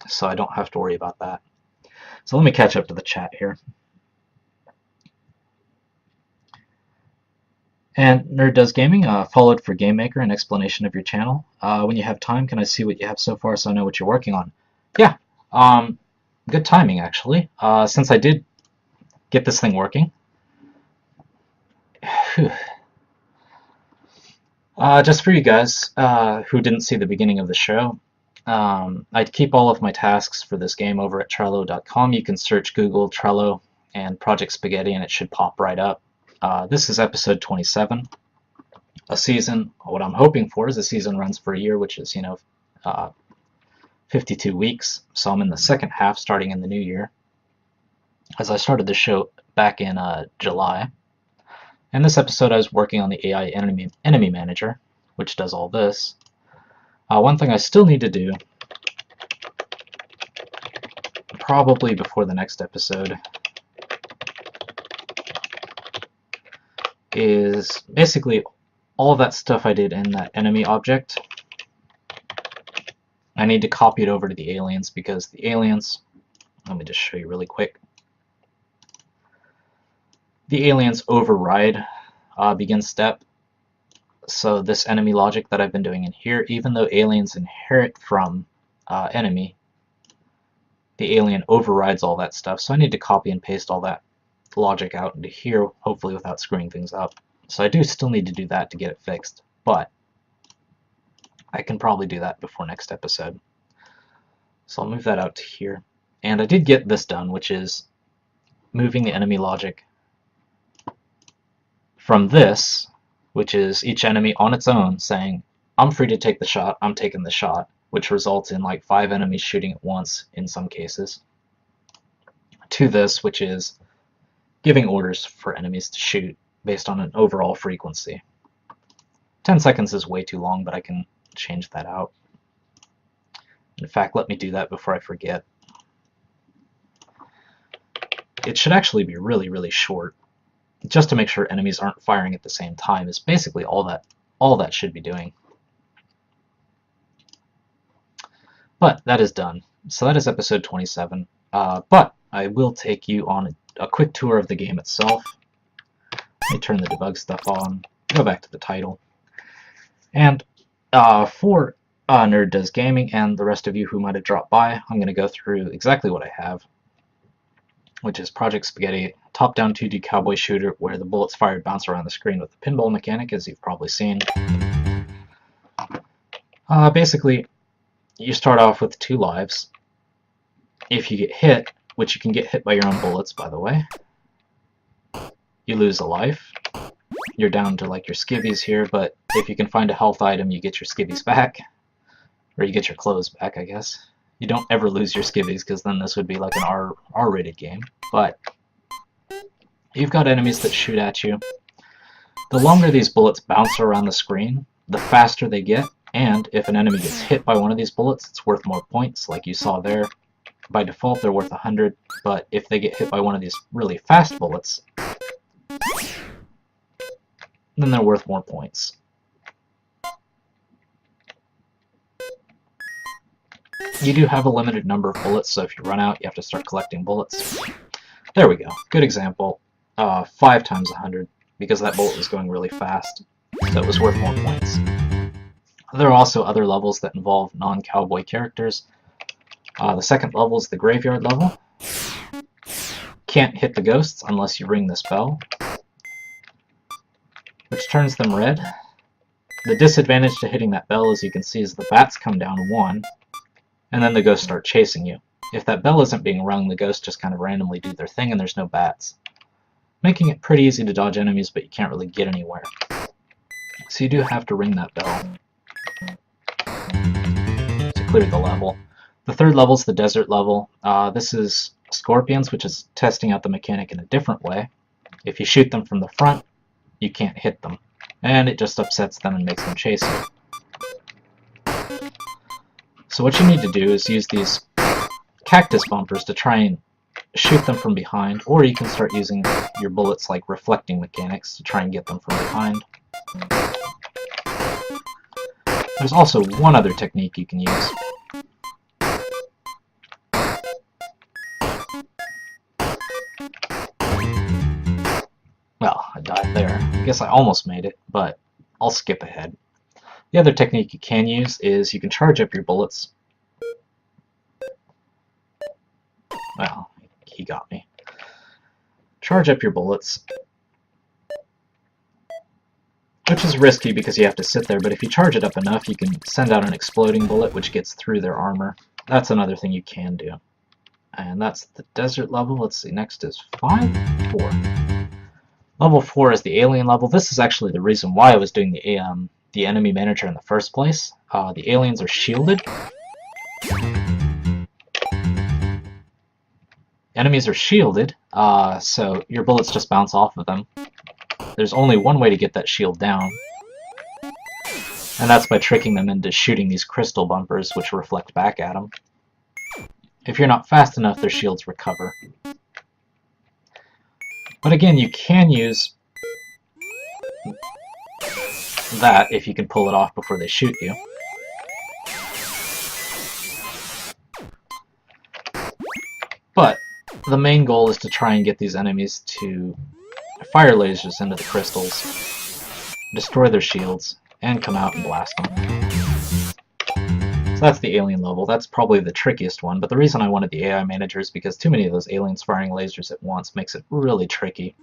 so I don't have to worry about that. So let me catch up to the chat here. And Nerd Does Gaming followed for Game Maker, an explanation of your channel. When you have time, can I see what you have so far so I know what you're working on? Yeah, good timing actually. Since I did get this thing working. Just for you guys who didn't see the beginning of the show, I keep all of my tasks for this game over at Trello.com. You can search Google Trello and Project Spaghetti and it should pop right up. This is episode 27. A season, what I'm hoping for is a season runs for a year, which is, 52 weeks. So I'm in the second half starting in the new year. As I started the show back in July. In this episode, I was working on the AI enemy manager, which does all this. One thing I still need to do, probably before the next episode, is basically all that stuff I did in that enemy object. I need to copy it over to the aliens because the aliens, let me just show you really quick. The aliens override begin step. So this enemy logic that I've been doing in here, even though aliens inherit from enemy, the alien overrides all that stuff. So I need to copy and paste all that logic out into here, hopefully without screwing things up. So I do still need to do that to get it fixed, but I can probably do that before next episode. So I'll move that out to here. And I did get this done, which is moving the enemy logic from this, which is each enemy on its own saying, I'm free to take the shot, I'm taking the shot, which results in like 5 enemies shooting at once in some cases, to this, which is giving orders for enemies to shoot based on an overall frequency. 10 seconds is way too long, but I can change that out. In fact, let me do that before I forget. It should actually be really, really short, just to make sure enemies aren't firing at the same time is basically all that should be doing. But that is done. So that is episode 27. But I will take you on a quick tour of the game itself. Let me turn the debug stuff on, go back to the title. And for Nerd Does Gaming and the rest of you who might have dropped by, I'm going to go through exactly what I have, which is Project Spaghetti, top-down 2D cowboy shooter where the bullets fired bounce around the screen with the pinball mechanic, as you've probably seen. Basically, you start off with 2 lives. If you get hit, which you can get hit by your own bullets, by the way. You lose a life. You're down to like your skivvies here, but if you can find a health item, you get your skivvies back. Or you get your clothes back, I guess. You don't ever lose your skivvies, because then this would be like an R-rated game. But you've got enemies that shoot at you. The longer these bullets bounce around the screen, the faster they get, and if an enemy gets hit by one of these bullets, it's worth more points, like you saw there. By default, they're worth 100, but if they get hit by one of these really fast bullets, then they're worth more points. You do have a limited number of bullets, so if you run out, you have to start collecting bullets. There we go. Good example. 5 times 100, because that bullet was going really fast, so it was worth more points. There are also other levels that involve non-cowboy characters. The second level is the graveyard level. Can't hit the ghosts unless you ring this bell, which turns them red. The disadvantage to hitting that bell, as you can see, is the bats come down 1, and then the ghosts start chasing you. If that bell isn't being rung, the ghosts just kind of randomly do their thing and there's no bats, making it pretty easy to dodge enemies, but you can't really get anywhere. So you do have to ring that bell to clear the level. The third level is the desert level. This is scorpions, which is testing out the mechanic in a different way. If you shoot them from the front, you can't hit them, and it just upsets them and makes them chase you. So what you need to do is use these cactus bumpers to try and shoot them from behind, or you can start using your bullets like reflecting mechanics to try and get them from behind. There's also one other technique you can use. Well, I died there. I guess I almost made it, but I'll skip ahead. The other technique you can use is you can charge up your bullets. Well, he got me. Charge up your bullets, which is risky because you have to sit there, but if you charge it up enough, you can send out an exploding bullet which gets through their armor. That's another thing you can do. And that's the desert level. Let's see, next is 4. Level 4 is the alien level. This is actually the reason why I was doing the enemy manager in the first place. The aliens are shielded. Enemies are shielded, so your bullets just bounce off of them. There's only one way to get that shield down, and that's by tricking them into shooting these crystal bumpers, which reflect back at them. If you're not fast enough, their shields recover. But again, you can use that if you can pull it off before they shoot you. But the main goal is to try and get these enemies to fire lasers into the crystals, destroy their shields, and come out and blast them. So that's the alien level. That's probably the trickiest one, but the reason I wanted the AI manager is because too many of those aliens firing lasers at once makes it really tricky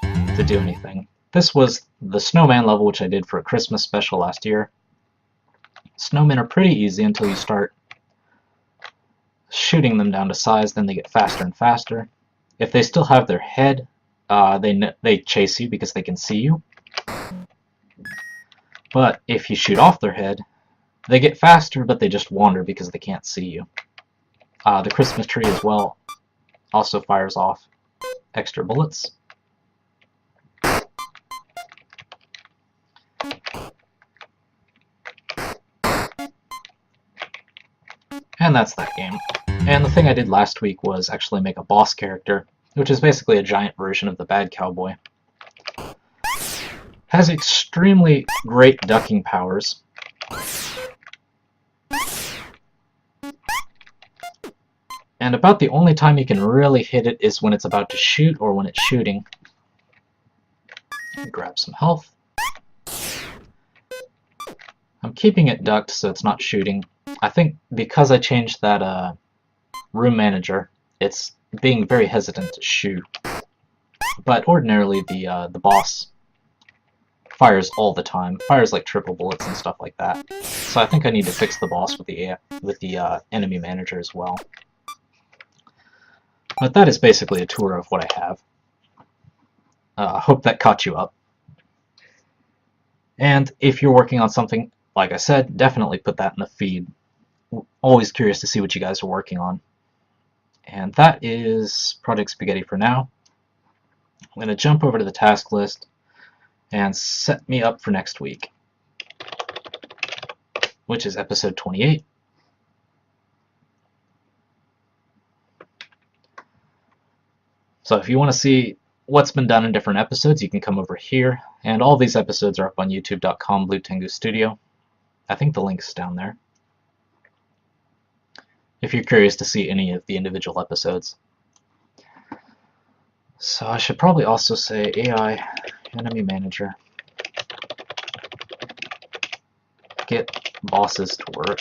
to do anything. This was the snowman level, which I did for a Christmas special last year. Snowmen are pretty easy until you start shooting them down to size, then they get faster and faster. If they still have their head, they chase you because they can see you. But if you shoot off their head, they get faster, but they just wander because they can't see you. The Christmas tree as well also fires off extra bullets. And that's that game. And the thing I did last week was actually make a boss character, which is basically a giant version of the bad cowboy. Has extremely great ducking powers. And about the only time you can really hit it is when it's about to shoot or when it's shooting. Grab some health. I'm keeping it ducked so it's not shooting. I think because I changed that room manager, it's being very hesitant to shoot. But ordinarily the boss fires all the time, fires like triple bullets and stuff like that. So I think I need to fix the boss with the enemy manager as well. But that is basically a tour of what I have. Hope that caught you up. And if you're working on something, like I said, definitely put that in the feed. Always curious to see what you guys are working on. And that is Project Spaghetti for now. I'm going to jump over to the task list and set me up for next week, which is episode 28. So if you want to see what's been done in different episodes, you can come over here. And all these episodes are up on youtube.com Blue Tengu Studio. I think the link's down there, if you're curious to see any of the individual episodes. So I should probably also say AI Enemy Manager. Get bosses to work.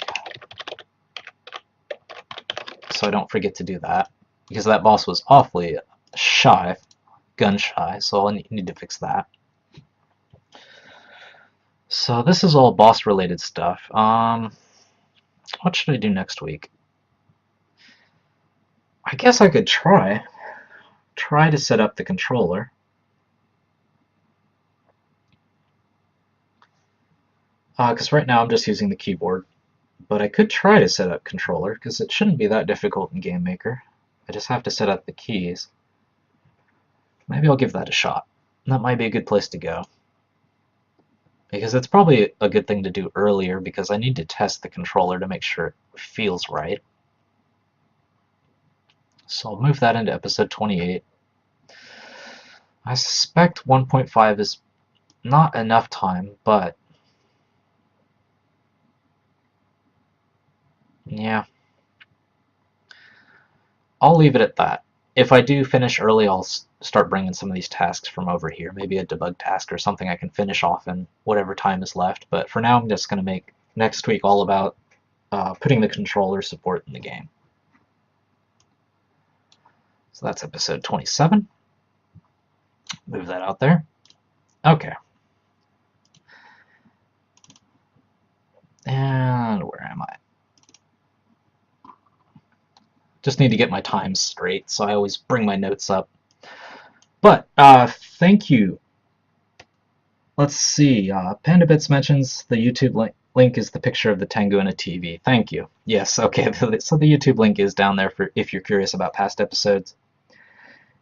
So I don't forget to do that, because that boss was awfully shy, gun shy, so I need to fix that. So this is all boss related stuff. What should I do next week? I guess I could try to set up the controller. Because right now I'm just using the keyboard. But I could try to set up controller, because it shouldn't be that difficult in Game Maker. I just have to set up the keys. Maybe I'll give that a shot. That might be a good place to go. Because it's probably a good thing to do earlier, because I need to test the controller to make sure it feels right. So I'll move that into episode 28. I suspect 1.5 is not enough time, but yeah, I'll leave it at that. If I do finish early, I'll start bringing some of these tasks from over here, maybe a debug task or something I can finish off in whatever time is left. But for now, I'm just going to make next week all about putting the controller support in the game. So that's episode 27. Move that out there. Okay. And where am I? Just need to get my times straight, so I always bring my notes up. But thank you. Let's see. PandaBits mentions the YouTube link is the picture of the Tengu and a TV. Thank you. Yes, okay. So the YouTube link is down there for if you're curious about past episodes.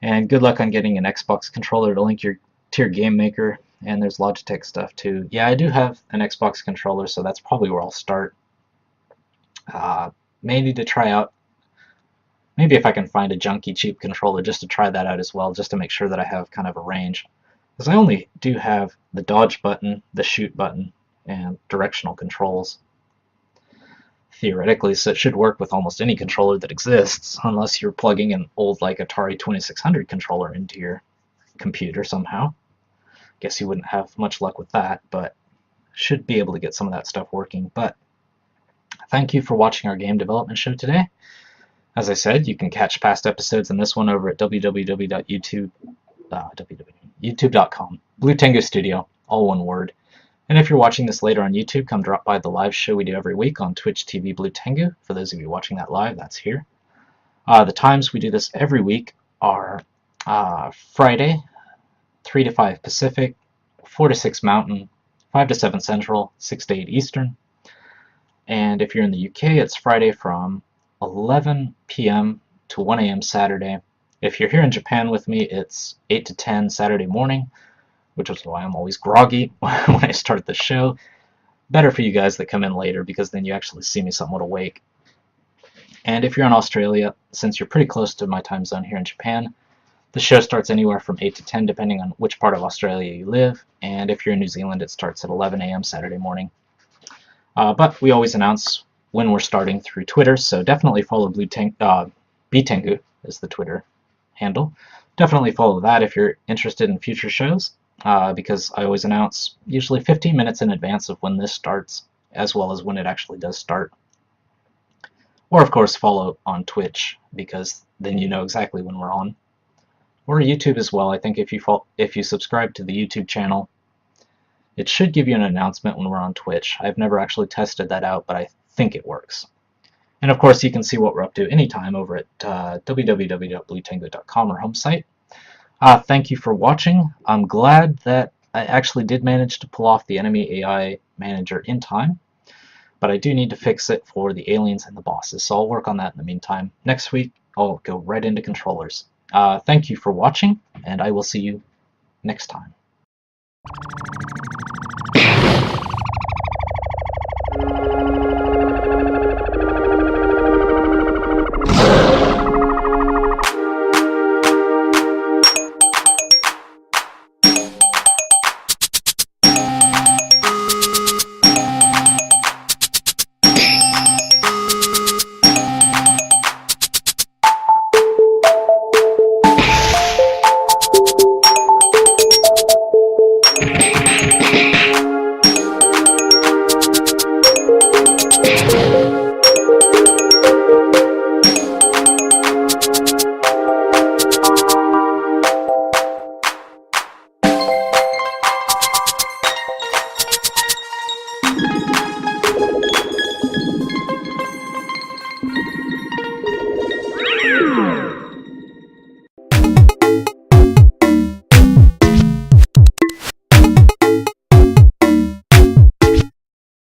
And good luck on getting an Xbox controller to link to your Game Maker. And there's Logitech stuff too. Yeah, I do have an Xbox controller, so that's probably where I'll start. May need to try out. Maybe if I can find a junky cheap controller just to try that out as well, just to make sure that I have kind of a range. Because I only do have the dodge button, the shoot button, and directional controls. Theoretically, so it should work with almost any controller that exists, unless you're plugging an old like Atari 2600 controller into your computer somehow. Guess you wouldn't have much luck with that, but should be able to get some of that stuff working. But thank you for watching our game development show today. As I said, you can catch past episodes in this one over at www.youtube.com. Blue Tengu Studio, all one word. And if you're watching this later on YouTube, come drop by the live show we do every week on Twitch TV Blue Tengu. For those of you watching that live, that's here. The times we do this every week are Friday, 3 to 5 Pacific, 4 to 6 Mountain, 5 to 7 Central, 6 to 8 Eastern. And if you're in the UK, it's Friday from 11 p.m. to 1 a.m. Saturday. If you're here in Japan with me, it's 8 to 10 Saturday morning, which is why I'm always groggy when I start the show. Better for you guys that come in later, because then you actually see me somewhat awake. And if you're in Australia, since you're pretty close to my time zone here in Japan, the show starts anywhere from 8 to 10, depending on which part of Australia you live. And if you're in New Zealand, it starts at 11 a.m. Saturday morning. But we always announce when we're starting through Twitter, so definitely follow Tengu is the Twitter handle. Definitely follow that if you're interested in future shows, because I always announce usually 15 minutes in advance of when this starts, as well as when it actually does start. Or of course follow on Twitch, because then you know exactly when we're on. Or YouTube as well. I think if you subscribe to the YouTube channel, it should give you an announcement when we're on Twitch. I've never actually tested that out, but I think it works. And of course, you can see what we're up to anytime over at www.bluetango.com, our home site. Thank you for watching. I'm glad that I actually did manage to pull off the enemy AI manager in time, but I do need to fix it for the aliens and the bosses, so I'll work on that in the meantime. Next week, I'll go right into controllers. Thank you for watching, and I will see you next time.